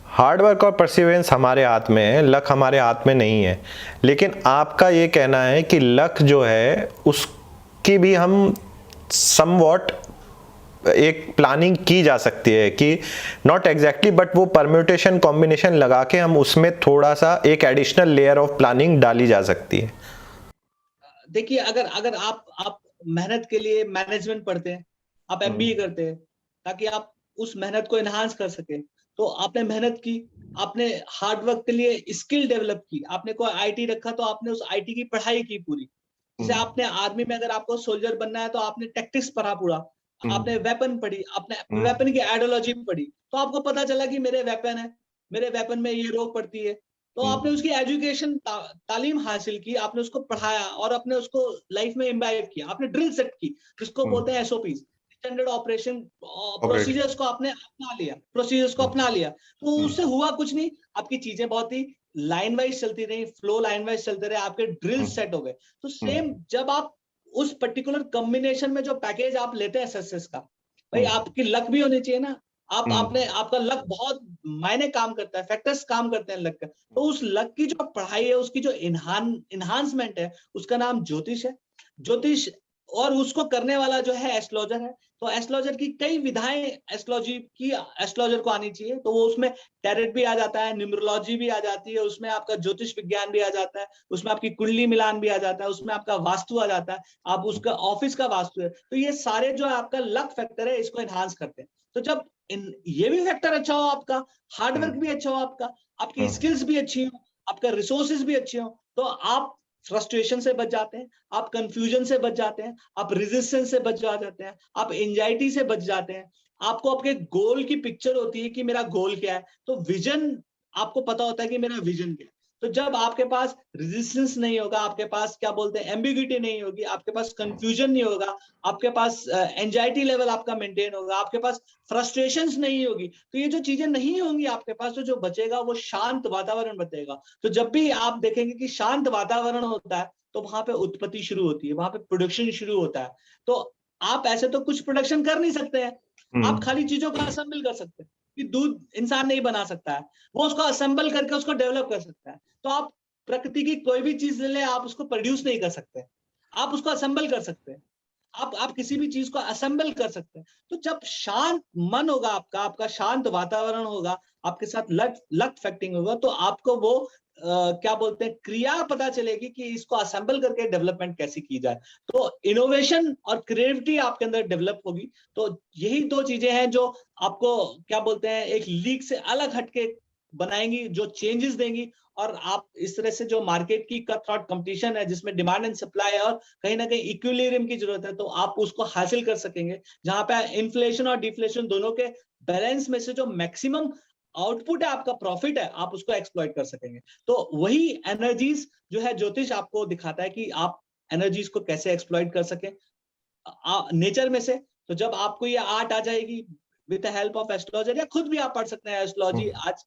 Hard work और परसिवरेंस हमारे हाथ में है, लक हमारे हाथ में नहीं है। लेकिन आपका ये कहना है कि लक जो है उसकी भी हम समवॉट एक प्लानिंग की जा सकती है, कि नॉट एग्जैक्टली बट वो परम्यूटेशन कॉम्बिनेशन लगा के हम उसमें थोड़ा सा एक एडिशनल लेयर ऑफ प्लानिंग डाली जा सकती है। देखिए, अगर अगर आप मेहनत के लिए मैनेजमेंट पढ़ते हैं, आप एमबीए करते हैं ताकि आप उस मेहनत को एनहांस कर सके, तो आपने मेहनत की, आपने हार्ड वर्क के लिए स्किल डेवलप की, आपने कोई आईटी रखा तो आपने उस आईटी की पढ़ाई की पूरी। जैसे आपने आर्मी में अगर आपको सोल्जर बनना है तो आपने टैक्टिक्स पढ़ा पूरा, आपने वेपन पढ़ी, आपने वेपन की आइडियोलॉजी पढ़ी, तो आपको पता चला कि मेरे वेपन है, मेरे वेपन में ये रोग पड़ती है। तो आपने उसकी एजुकेशन तालीम हासिल की, आपने उसको पढ़ाया और आपने उसको लाइफ में इम्बाइब किया, आपने ड्रिल सेट की, जिसको बोलते हैं एसओपी, स्टैंडर्ड ऑपरेशन प्रोसीजर्स को आपने अपना लिया। तो उससे हुआ कुछ नहीं, आपकी चीजें बहुत ही लाइन वाइज चलती रही, फ्लो लाइन वाइज चलते रहे, आपके ड्रिल सेट हो गए। तो सेम जब आप उस पर्टिकुलर कॉम्बिनेशन में जो पैकेज आप लेते हैं सक्सेस का, भाई आपकी लक भी होनी चाहिए ना। आपका लक बहुत मायने काम करता है, फैक्टर्स काम करते हैं लक का। तो उस लक की जो पढ़ाई है, उसकी जो इन्हांसमेंट है, उसका नाम ज्योतिष है। ज्योतिष, और उसको करने वाला जो है एस्ट्रोलॉजर है। तो एस्ट्रोलॉजर की कई विधाएं एस्ट्रोलॉजर को आनी चाहिए। तो वो उसमें टैरेट भी आ जाता है, न्यूमरोलॉजी भी आ जाती है, उसमें आपका ज्योतिष विज्ञान भी आ जाता है, उसमें आपकी कुंडली मिलान भी आ जाता है, उसमें आपका वास्तु आ जाता है, आप उसका ऑफिस का वास्तु है। तो ये सारे जो है आपका लक फैक्टर है, इसको एनहांस करते हैं। तो जब ये भी फैक्टर अच्छा हो आपका, हार्डवर्क भी अच्छा हो आपकी स्किल्स भी अच्छी हो, आपका रिसोर्सेज भी अच्छे हो, तो आप फ्रस्ट्रेशन से बच जाते हैं, आप कंफ्यूजन से बच जाते हैं, आप रेजिस्टेंस से बच जाते हैं, आप एंजाइटी से बच जाते हैं। आपको आपके गोल की पिक्चर होती है कि मेरा गोल क्या है, तो विजन आपको पता होता है कि मेरा विजन क्या है। तो जब आपके पास रेजिस्टेंस नहीं होगा, आपके पास क्या बोलते हैं एम्बिग्यूटी नहीं होगी, आपके पास कंफ्यूजन नहीं होगा, आपके पास एंजाइटी लेवल आपका मेंटेन होगा, आपके पास फ्रस्ट्रेशंस नहीं होगी, तो ये जो चीजें नहीं होंगी आपके पास, तो जो बचेगा वो शांत वातावरण बचेगा। तो जब भी आप देखेंगे कि शांत वातावरण होता है तो वहां पे उत्पत्ति शुरू होती है, वहां पे प्रोडक्शन शुरू होता है। तो आप ऐसे तो कुछ प्रोडक्शन कर नहीं सकते हैं, आप खाली चीजों का असेंबल कर सकते हैं। कि दूध इंसान नहीं बना सकता है, वो उसको असेंबल करके उसको डेवलप कर सकता है। तो आप प्रकृति की कोई भी चीज ले लें, आप उसको प्रोड्यूस नहीं कर सकते, आप उसको असेंबल कर सकते हैं। आप किसी भी चीज को असेंबल कर सकते हैं। तो जब शांत मन होगा आपका, आपका शांत वातावरण होगा, आपके साथ लक फैक्टिंग होगा, तो आपको वो क्या बोलते हैं क्रिया पता चलेगी कि इसको असेंबल करके डेवलपमेंट कैसे की जाए। तो इनोवेशन और क्रिएटिविटी आपके अंदर डेवलप होगी। तो यही दो चीजें हैं जो आपको क्या बोलते हैं एक लीग से अलग हटके बनाएंगी, जो चेंजेस देंगी। और आप इस तरह से जो मार्केट की कट थ्रॉट कंपटीशन है, जिसमें डिमांड एंड सप्लाई है और कहीं ना कहीं इक्विलिब्रियम की जरूरत है, तो आप उसको हासिल कर सकेंगे, जहां पे इन्फ्लेशन और डिफ्लेशन दोनों के बैलेंस में से जो मैक्सिमम आउटपुट है, आपका प्रॉफिट है, आप उसको एक्सप्लॉइट कर सकेंगे। तो वही एनर्जीज जो है ज्योतिष आपको दिखाता है कि आप एनर्जीज को कैसे एक्सप्लॉइट कर सके नेचर में से। तो जब आपको ये आर्ट आ जाएगी with the help of astrologer, या खुद भी आप पढ़ सकते हैं एस्ट्रोलॉजी, आज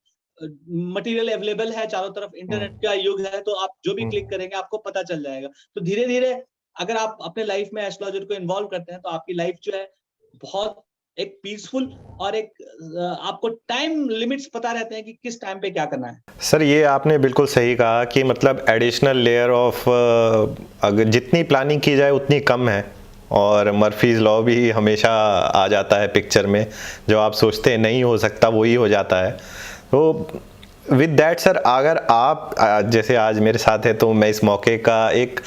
मटेरियल अवेलेबल है चारों तरफ, इंटरनेट का युग है, तो आप जो भी क्लिक करेंगे आपको पता चल जाएगा। तो धीरे धीरे अगर आप अपने लाइफ में एस्ट्रोलॉजर को इन्वॉल्व करते हैं, तो आपकी लाइफ जो है बहुत एक पीसफुल और एक आपको टाइम लिमिट्स पता रहते हैं कि किस टाइम पे क्या करना है। सर ये आपने बिल्कुल सही कहा कि मतलब एडिशनल लेयर ऑफ अगर जितनी प्लानिंग की जाए उतनी कम है, और मर्फीज़ लॉ भी हमेशा आ जाता है पिक्चर में, जो आप सोचते हैं नहीं हो सकता वही हो जाता है। तो विद दैट सर, अगर आप जैसे आज मेरे साथ है, तो मैं इस मौके का एक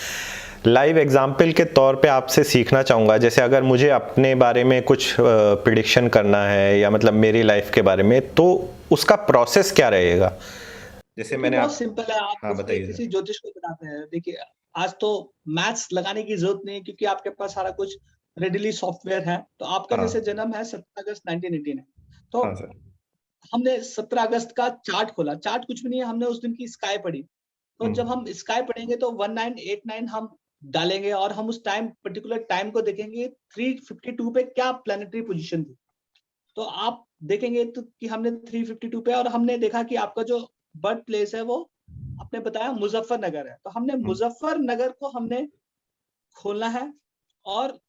लाइव एग्जाम्पल के तौर पे आपसे सीखना चाहूँगा। जैसे अगर मुझे अपने बारे में कुछ प्रिडिक्शन करना है, या मतलब मेरी लाइफ के बारे में, तो उसका प्रोसेस क्या रहेगा? जैसे मैंने बहुत आप सिंपल है। आप हाँ बताइए किसी सर। ज्योतिष को बताते हैं, देखिए आज तो मैथ्स लगाने की जरूरत नहीं है, क्योंकि आपके पास सारा कुछ रेडिली सॉफ्टवेयर है। तो आपका हाँ जैसे जन्म है 17 अगस्त 1918 है, तो हाँ सर। हमने 17 अगस्त का चार्ट खोला, चार्ट कुछ भी नहीं है, हमने उस दिन की स्काई पढ़ी। तो जब हम्म हम स्काई पढ़ेंगे तो 1989 हम डालेंगे, और हम उस टाइम पर्टिकुलर टाइम को देखेंगे 352 पे क्या प्लानिटरी पोजीशन थी। तो आप देखेंगे तो कि हमने 352 पे, और हमने देखा कि आपका जो बर्थ प्लेस है वो आपने बताया मुजफ्फरनगर है। तो हमने हम्म मुजफ्फरनगर को हमने खोलना है। और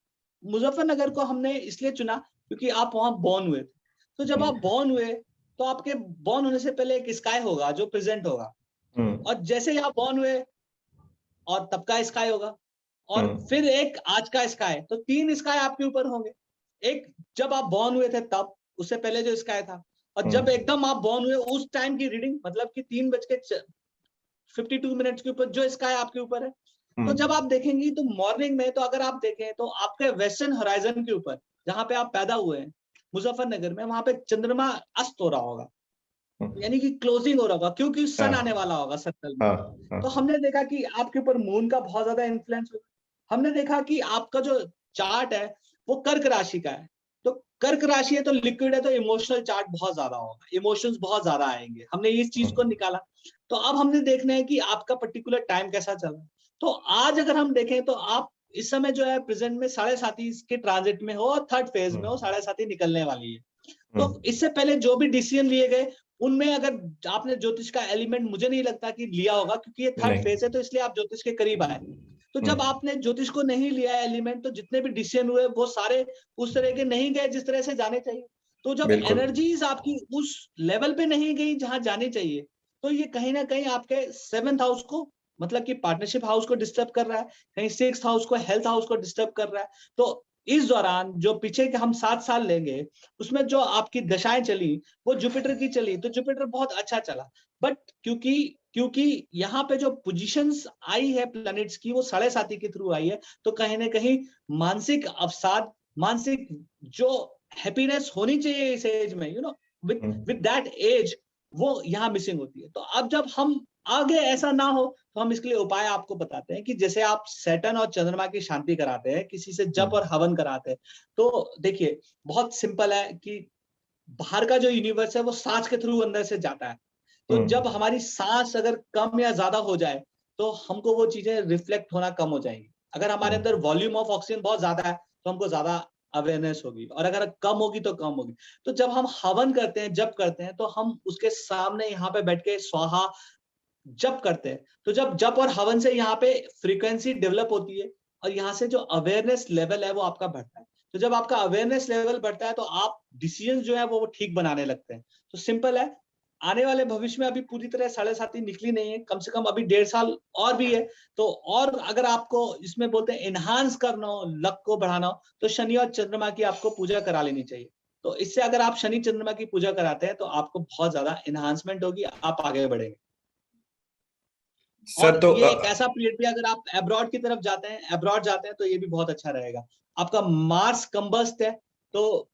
मुजफ्फरनगर को हमने इसलिए चुना क्योंकि आप वहां बॉर्न हुए थे। तो जब आप हम्म बॉर्न हुए, तो आपके बॉर्न होने से पहले एक स्काई होगा जो प्रेजेंट होगा, हम्म और जैसे ही आप बॉर्न हुए और तब का स्काई होगा, और हम्म फिर एक आज का स्काई, तो 3 स्काई आपके ऊपर होंगे। एक जब आप बॉर्न हुए थे तब, उससे पहले जो स्काई था, और जब हम्म एकदम आप बॉर्न हुए उस टाइम की रीडिंग, मतलब कि 3:52 के ऊपर जो स्काई आपके ऊपर है। तो जब आप देखेंगी तो मॉर्निंग में, तो अगर आप देखें तो आपके वेस्टर्न होराइजन के ऊपर, जहां पे आप पैदा हुए हैं मुजफ्फरनगर में, वहां पे चंद्रमा अस्त हो रहा होगा, यानी कि क्लोजिंग हो रहा होगा, क्योंकि सन आने हाँ वाला होगा सर्कल में। हाँ तो हाँ हमने देखा कि आपके ऊपर मून का बहुत ज्यादा इन्फ्लुएंस होगा। हमने देखा कि आपका जो चार्ट है वो कर्क राशि का है। तो कर्क राशि है तो लिक्विड है, तो इमोशनल चार्ट बहुत ज्यादा होगा, इमोशंस बहुत ज्यादा आएंगे। हमने इस चीज को निकाला। तो अब हमने देखना है कि आपका पर्टिकुलर टाइम कैसा चल रहा है। तो आज अगर हम देखें तो आप इस समय जो है प्रेजेंट में 7.5 के ट्रांजिट में हो, और थर्ड फेज में हो, 7.5 निकलने वाली है। तो इससे पहले जो भी डिसीजन लिए गए, उनमें अगर आपने ज्योतिष का एलिमेंट, मुझे नहीं लगता कि लिया होगा, क्योंकि ये थर्ड नहीं। फेज है, तो इसलिए आप ज्योतिष के करीब आए। तो जब आपने ज्योतिष को नहीं लिया एलिमेंट, तो जितने भी डिसीजन हुए वो सारे उस तरह के नहीं गए जिस तरह से जाने चाहिए। तो जब बिल्कुल। एनर्जीज आपकी उस लेवल पे नहीं गई जहां जानी चाहिए, तो ये कहीं ना कहीं आपके 7th हाउस को, मतलब कि पार्टनरशिप हाउस को डिस्टर्ब कर रहा है, कहीं 6th हाउस को, हेल्थ हाउस को डिस्टर्ब कर रहा है। तो इस दौरान जो पीछे के हम 7 साल लेंगे, उसमें जो आपकी दशाएं चली वो जुपिटर की चली, तो जुपिटर बहुत अच्छा चला। बट क्योंकि क्योंकि यहाँ पे जो पोजीशंस आई है प्लैनेट्स की, वो 7.5 के थ्रू आई है, तो कहीं ना कहीं मानसिक अवसाद, मानसिक जो हैप्पीनेस होनी चाहिए इस एज में, विद विद दैट एज, वो यहाँ मिसिंग होती है। तो अब जब हम आगे ऐसा ना हो, तो हम इसके लिए उपाय आपको बताते हैं कि जैसे आप सैटर्न और चंद्रमा की शांति कराते हैं, किसी से जप और हवन कराते हैं। तो देखिए बहुत सिंपल है कि बाहर का जो यूनिवर्स है वो सांस के थ्रू अंदर से जाता है। तो जब हमारी सांस अगर कम या ज्यादा हो जाए तो हमको वो चीजें रिफ्लेक्ट होना कम हो जाएंगी। अगर हमारे अंदर वॉल्यूम ऑफ ऑक्सीजन बहुत ज्यादा है तो हमको ज्यादा अवेयरनेस होगी, और अगर कम होगी तो कम होगी। तो जब हम हवन करते हैं, जप करते हैं, तो हम उसके सामने यहाँ पे बैठ के स्वाहा जप करते हैं। तो जब जप और हवन से यहाँ पे फ्रीक्वेंसी डेवलप होती है और यहाँ से जो अवेयरनेस लेवल है वो आपका बढ़ता है। तो जब आपका अवेयरनेस लेवल बढ़ता है तो आप डिसीजन जो है वो ठीक बनाने लगते हैं। तो सिंपल है, आने वाले भविष्य में अभी पूरी तरह 7.5 निकली नहीं है, कम से कम अभी 1.5 साल और भी है। तो और अगर आपको इसमें बोलते हैं एनहांस करना हो, लक को बढ़ाना हो, तो शनि और चंद्रमा की आपको पूजा करा लेनी चाहिए। तो इससे अगर आप शनि चंद्रमा की पूजा कराते हैं तो आपको बहुत ज्यादा एनहांसमेंट होगी, आप आगे बढ़ेंगे। सर और तो ये एक ऐसा पीरियड भी, अगर आप अब्रॉड जाते हैं तो ये भी बहुत अच्छा रहेगा। आपका मार्स कंबस्ट है, तो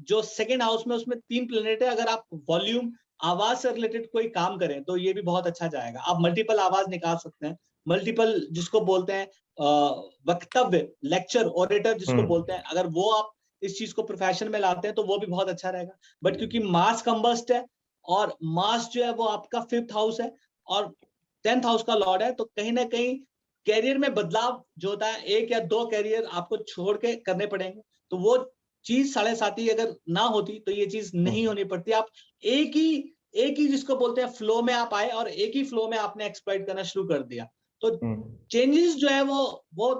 जो सेकेंड हाउस में उसमें 3 प्लेनेट है। अगर आप वॉल्यूम आवाज से रिलेटेड कोई काम करें तो ये भी बहुत अच्छा जाएगा। आप मल्टीपल आवाज निकाल सकते हैं, मल्टीपल जिसको बोलते हैं वक्तव्य, लेक्चर, ओरेटर जिसको बोलते हैं, अगर वो आप इस चीज को प्रोफेशन में लाते हैं तो वो भी बहुत अच्छा रहेगा। बट क्योंकि मार्स कंबस्ट है और मार्स जो है वो आपका 5th हाउस है और 10th हाउस का लॉर्ड है, तो कहीं ना कहीं कैरियर में बदलाव जो होता है, 1 या 2 कैरियर आपको छोड़ के करने पड़ेंगे। तो वो चीज 7.5 अगर ना होती तो ये चीज नहीं होनी पड़ती। आप एक ही जिसको बोलते हैं फ्लो में आप आए और एक ही फ्लो में आपने एक्सप्लॉइट करना शुरू कर दिया। तो चेंजेस जो है वो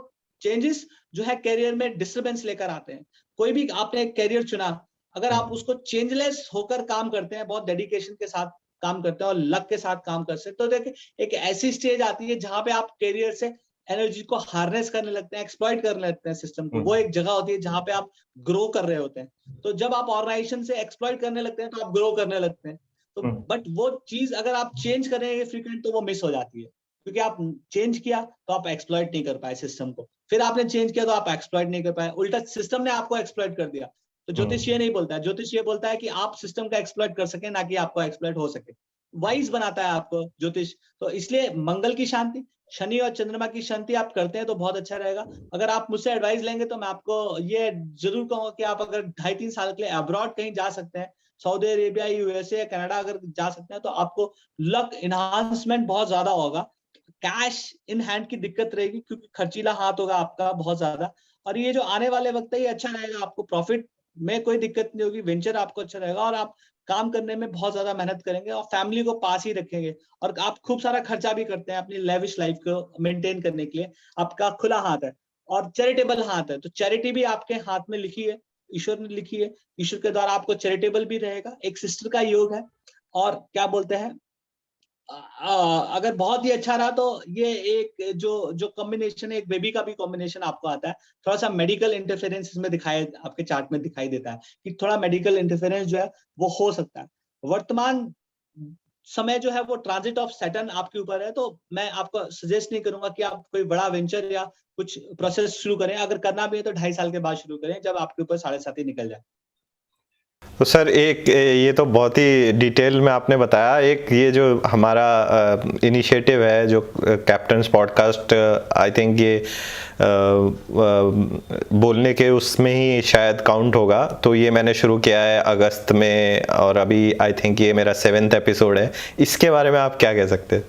चेंजेस जो है कैरियर में डिस्टर्बेंस लेकर आते हैं। कोई भी आपने एक कैरियर चुना, अगर आप उसको चेंजलेस होकर काम करते हैं, बहुत डेडिकेशन के साथ काम करते हैं और लक के साथ काम कर सकते, तो देखिए एक ऐसी स्टेज आती है जहां पे आप कैरियर से एनर्जी को हार्नेस करने लगते हैं, एक्सप्लॉइट करने लगते हैं सिस्टम को। वो एक जगह होती है जहां पे आप ग्रो कर रहे होते हैं। तो जब आप ऑर्गेनाइजेशन से एक्सप्लॉइट करने लगते हैं तो आप ग्रो करने लगते हैं। तो बट वो चीज अगर आप चेंज करेंगे फ्रीक्वेंट तो वो मिस हो जाती है, क्योंकि आप चेंज किया तो आप एक्सप्लॉइट नहीं कर पाए सिस्टम को, फिर आपने चेंज किया तो आप एक्सप्लॉइट नहीं कर पाए, उल्टा सिस्टम ने आपको एक्सप्लॉइट कर दिया। तो ज्योतिष ये नहीं बोलता है, ज्योतिष ये बोलता है कि आप सिस्टम का एक्सप्लॉइट कर सके, ना कि आपको एक्सप्लॉइट हो सके। वाइज बनाता है आपको ज्योतिष। तो इसलिए मंगल की शांति, शनि और चंद्रमा की शांति आप करते हैं तो बहुत अच्छा रहेगा। अगर आप मुझसे एडवाइस लेंगे तो मैं आपको ये जरूर कहूंगा कि आप अगर 2.5-3 साल के लिए अब्रॉड कहीं जा सकते हैं, सऊदी अरेबिया, यूएसए, कनाडा अगर जा सकते हैं, तो आपको लक इनहांसमेंट बहुत ज्यादा होगा। कैश इन हैंड की दिक्कत रहेगी क्योंकि खर्चीला हाथ होगा आपका बहुत ज्यादा। और ये जो आने वाले वक्त है ये अच्छा रहेगा, आपको प्रॉफिट में कोई दिक्कत नहीं होगी, वेंचर आपको अच्छा रहेगा और आप काम करने में बहुत ज्यादा मेहनत करेंगे और फैमिली को पास ही रखेंगे। और आप खूब सारा खर्चा भी करते हैं अपनी लेविश लाइफ को मेंटेन करने के लिए। आपका खुला हाथ है और चैरिटेबल हाथ है, तो चैरिटी भी आपके हाथ में लिखी है, ईश्वर ने लिखी है। ईश्वर के द्वारा आपको चैरिटेबल भी रहेगा। एक सिस्टर का योग है और क्या बोलते हैं, अगर बहुत ही अच्छा रहा तो ये एक जो जो कॉम्बिनेशन है, एक बेबी का भी कॉम्बिनेशन आपको आता है। थोड़ा सा मेडिकल इंटरफेरेंस इसमें दिखाई, आपके चार्ट में दिखाई देता है कि थोड़ा मेडिकल इंटरफेरेंस जो है वो हो सकता है। वर्तमान समय जो है वो ट्रांजिट ऑफ सैटर्न आपके ऊपर है, तो मैं आपको सजेस्ट नहीं करूंगा कि आप कोई बड़ा वेंचर या कुछ प्रोसेस शुरू करें। अगर करना भी है तो 2.5 साल के बाद शुरू करें, जब आपके ऊपर 7.5 निकल जाए। तो सर एक ये तो बहुत ही डिटेल में आपने बताया। एक ये जो हमारा इनिशिएटिव है जो कैप्टन्स पॉडकास्ट, आई थिंक ये बोलने के उसमें ही शायद काउंट होगा। तो ये मैंने शुरू किया है अगस्त में और अभी आई थिंक ये मेरा 7th एपिसोड है। इसके बारे में आप क्या कह सकते हैं?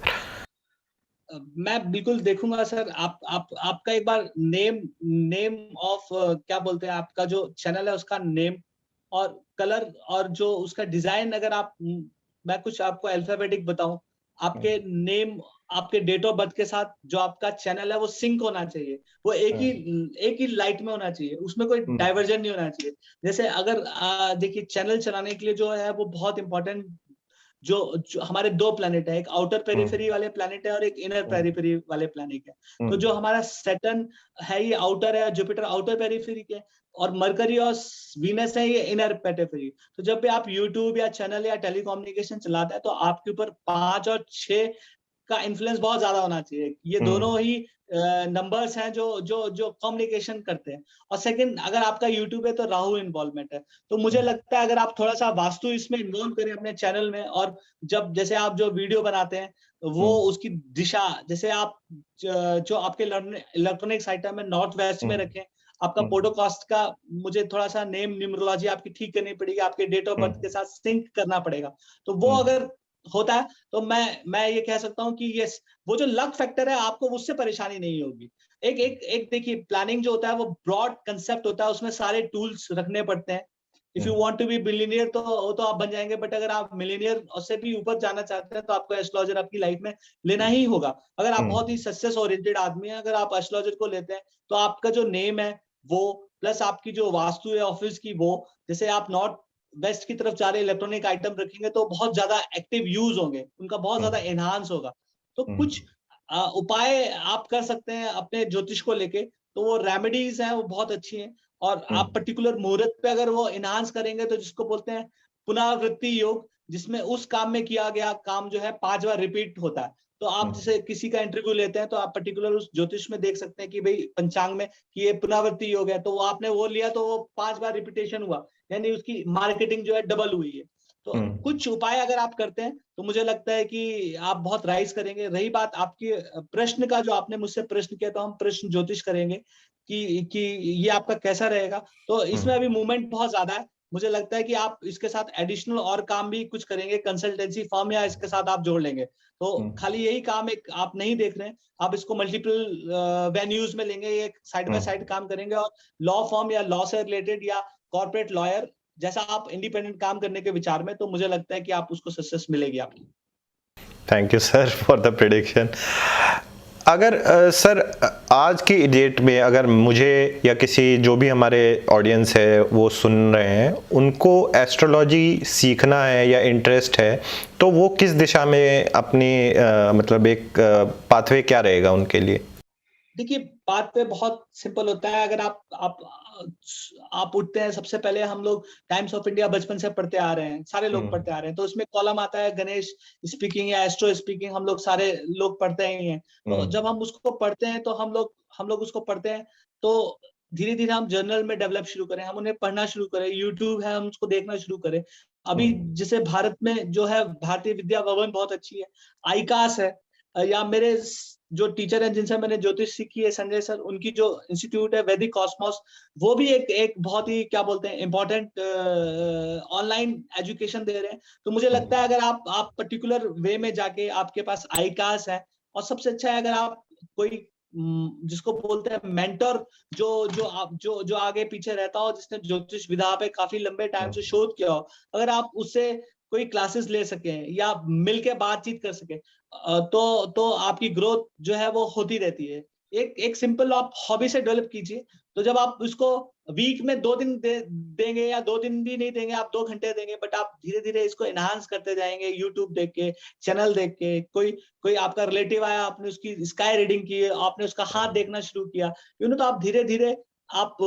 मैं बिल्कुल देखूंगा सर। आपका एक बार नेम ऑफ क्या बोलते हैं, आपका जो चैनल है उसका नेम और कलर और जो उसका डिजाइन, अगर आप मैं कुछ आपको अल्फाबेटिक बताऊं, आपके नेम, आपके डेट ऑफ बर्थ के साथ जो आपका चैनल है वो सिंक होना चाहिए। वो एक ही लाइट में होना चाहिए, उसमें कोई डाइवर्जन नहीं होना चाहिए। जैसे अगर देखिए चैनल चलाने के लिए जो है वो बहुत इंपॉर्टेंट, जो हमारे 2 प्लैनेट है, एक आउटर पेरिफेरी वाले प्लैनेट है और एक इनर पेरिफेरी वाले प्लैनेट है। तो जो हमारा सैटर्न है ये आउटर है, जुपिटर आउटर पेरिफेरी के, और मरकरी और वीनस है ये इनर पेरिफेरी। तो जब भी आप यूट्यूब या चैनल या टेलीकम्युनिकेशन चलाते हैं तो आपके ऊपर 5 और 6 का इन्फ्लुएंस बहुत ज्यादा होना चाहिए। ये दोनों ही नंबर्स हैं जो जो जो कम्युनिकेशन करते हैं। और सेकंड, अगर आपका यूट्यूब है तो राहु इन्वॉल्वमेंट है। तो मुझे लगता है अगर आप थोड़ा सा वास्तु इसमें इन्वॉल्व करें अपने चैनल में, और जब जैसे आप जो वीडियो बनाते हैं वो उसकी दिशा, जैसे आप जो आपके इलेक्ट्रॉनिक्स आइटम है नॉर्थ वेस्ट में रखें। आपका पॉडकास्ट का मुझे थोड़ा सा नेम न्यूमरोलॉजी आपकी ठीक करनी पड़ेगी, आपके डेट ऑफ बर्थ के साथ सिंक करना पड़ेगा। तो वो अगर होता है, तो मैं ये कह सकता हूँ कि यस, वो जो लक फैक्टर है आपको उससे परेशानी नहीं होगी। एक एक एक देखिए, प्लानिंग जो होता है वो ब्रॉड कंसेप्ट होता है, उसमें सारे टूल्स रखने पड़ते हैं। If you want to be billionaire तो वो तो आप बन जाएंगे, बट अगर आप मिलियनियर से भी ऊपर जाना चाहते हैं तो आपको एस्ट्रोलॉजर आपकी लाइफ में लेना ही होगा। अगर आप बहुत ही सक्सेस ओरिएंटेड आदमी हैं, अगर आप एस्ट्रोलॉजर को लेते हैं तो आपका जो नेम है वो, प्लस आपकी जो वास्तु है ऑफिस की वो, जैसे आप नॉर्थ वेस्ट की तरफ जा रहे इलेक्ट्रॉनिक आइटम रखेंगे तो बहुत ज्यादा एक्टिव यूज होंगे, उनका बहुत ज्यादा एनहांस होगा। तो कुछ उपाय आप कर सकते हैं अपने ज्योतिष को लेके, तो वो रेमेडीज हैं वो बहुत अच्छी हैं। और आप पर्टिकुलर मुहूर्त पे अगर वो इनहांस करेंगे तो जिसको बोलते हैं पुनरावृत्ति योग, जिसमें उस काम में किया गया काम जो है 5 बार रिपीट होता है। तो आप जैसे किसी का इंटरव्यू लेते हैं तो आप पर्टिकुलर उस ज्योतिष में देख सकते हैं कि भाई पंचांग में कि ये पुनरावृत्ति योग है, तो वो आपने वो लिया तो वो 5 बार रिपीटेशन हुआ, यानी उसकी मार्केटिंग जो है डबल हुई है। तो कुछ उपाय अगर आप करते हैं तो मुझे लगता है कि आप बहुत राइज करेंगे। रही बात आपके प्रश्न का, जो आपने मुझसे प्रश्न किया, तो हम प्रश्न ज्योतिष करेंगे कि ये आपका कैसा रहेगा। तो इसमें अभी मूवमेंट बहुत ज्यादा है, मुझे लगता है कि आप इसके साथ एडिशनल और काम भी कुछ करेंगे, कंसल्टेंसी फर्म या इसके साथ आप जोड़ लेंगे। तो खाली यही काम एक आप नहीं देख रहे हैं, आप इसको मल्टीपल वेन्यूज में लेंगे, एक साइड बाय साइड काम करेंगे। और लॉ फर्म या लॉ से रिलेटेड या कॉर्पोरेट लॉयर जैसा आप इंडिपेंडेंट काम करने के विचार में, तो मुझे लगता है कि आप उसको सक्सेस मिलेगी आपकी। Thank you sir for the prediction. अगर सर आज की डेट में अगर मुझे या किसी जो भी हमारे ऑडियंस है वो सुन रहे हैं, उनको एस्ट्रोलॉजी सीखना है या इंटरेस्ट है, तो वो किस दिशा में अपनी मतलब एक पाथवे क्या रहेगा उनके लिए? देखिए, बात पे बहुत सिंपल होता है। अगर आप उठते हैं, सबसे पहले हम लोग टाइम्स ऑफ इंडिया बचपन से पढ़ते आ रहे हैं, सारे लोग पढ़ते आ रहे हैं, तो उसमें कॉलम आता है गणेश स्पीकिंग या एस्ट्रो स्पीकिंग, हम लोग सारे लोग पढ़ते ही हैं। तो जब हम उसको पढ़ते हैं तो हम लोग उसको पढ़ते हैं, तो धीरे धीरे हम जर्नल में डेवलप शुरू करें, हम उन्हें पढ़ना शुरू करें, यूट्यूब है हम उसको देखना शुरू करें। अभी जैसे भारत में जो है भारतीय विद्या भवन बहुत अच्छी है, आईकास है, या मेरे जो टीचर हैं जिनसे मैंने ज्योतिष सीखी है, संजय सर, उनकी जो इंस्टीट्यूट है वैदिक कॉस्मोस, वो भी एक बहुत ही क्या बोलते हैं इम्पोर्टेंट ऑनलाइन एजुकेशन दे रहे हैं। तो मुझे लगता है अगर आप पर्टिकुलर वे में जाके, आपके पास आईकास है, और सबसे अच्छा है अगर आप कोई जिसको बोलते हैं मेंटर, जो आगे पीछे रहता हो, जिसने ज्योतिष विधा पे काफी लंबे टाइम से शोध किया हो, अगर आप उससे कोई क्लासेस ले सके या मिलके बातचीत कर सके, तो आपकी ग्रोथ जो है वो होती रहती है। एक सिंपल आप हॉबी से डेवलप कीजिए, तो जब आप इसको वीक में 2 दिन देंगे, या 2 दिन भी नहीं देंगे, आप 2 घंटे देंगे, बट आप धीरे धीरे इसको एनहांस करते जाएंगे, यूट्यूब देख के, चैनल देख के, कोई आपका रिलेटिव आया, आपने उसकी स्काई रीडिंग की, आपने उसका हाथ देखना शुरू किया, तो आप धीरे धीरे आप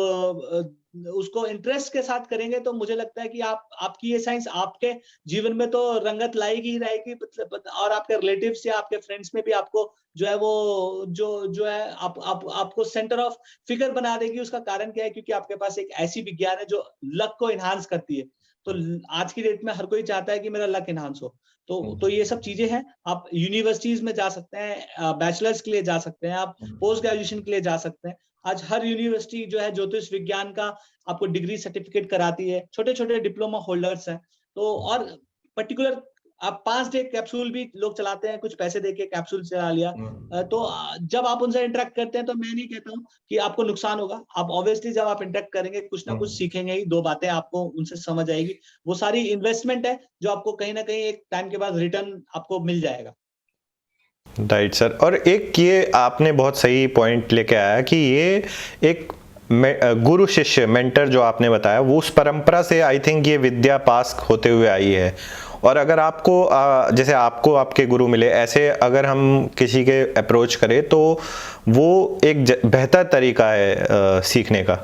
उसको इंटरेस्ट के साथ करेंगे, तो मुझे लगता है कि आपकी ये साइंस आपके जीवन में तो रंगत लाएगी ही लाएगी, मतलब, और आपके रिलेटिव्स या आपके फ्रेंड्स में भी आपको जो है वो जो है आपको सेंटर ऑफ फिगर बना देगी। उसका कारण क्या है? क्योंकि आपके पास एक ऐसी विज्ञान है जो लक को एनहांस करती है। तो आज की डेट में हर कोई चाहता है कि मेरा लक एनहांस हो। तो ये सब चीजें हैं। आप यूनिवर्सिटीज में जा सकते हैं, बैचलर्स के लिए जा सकते हैं, आप पोस्ट ग्रेजुएशन के लिए जा सकते हैं। आज हर यूनिवर्सिटी जो है ज्योतिष विज्ञान का आपको डिग्री सर्टिफिकेट कराती है, छोटे छोटे डिप्लोमा होल्डर्स हैं। तो और पर्टिकुलर आप 5 डे कैप्सूल भी लोग चलाते हैं, कुछ पैसे देके कैप्सूल चला लिया। जब आप उनसे इंटरेक्ट करते हैं तो मैं नहीं कहता हूँ कि आपको नुकसान होगा। आप ऑब्वियसली जब आप इंटरेक्ट करेंगे कुछ ना कुछ सीखेंगे ही, 2 बातें आपको उनसे समझ आएगी। वो सारी इन्वेस्टमेंट है जो आपको कहीं ना कहीं एक टाइम के बाद रिटर्न आपको मिल जाएगा। Right sir. और एक ये आपने बहुत सही पॉइंट लेके आया कि ये एक गुरु शिष्य मेंटर जो आपने बताया, वो उस परंपरा से आई थिंक ये विद्या पास होते हुए आई है। और अगर आपको जैसे आपको आपके गुरु मिले, ऐसे अगर हम किसी के अप्रोच करें तो वो एक बेहतर तरीका है सीखने का।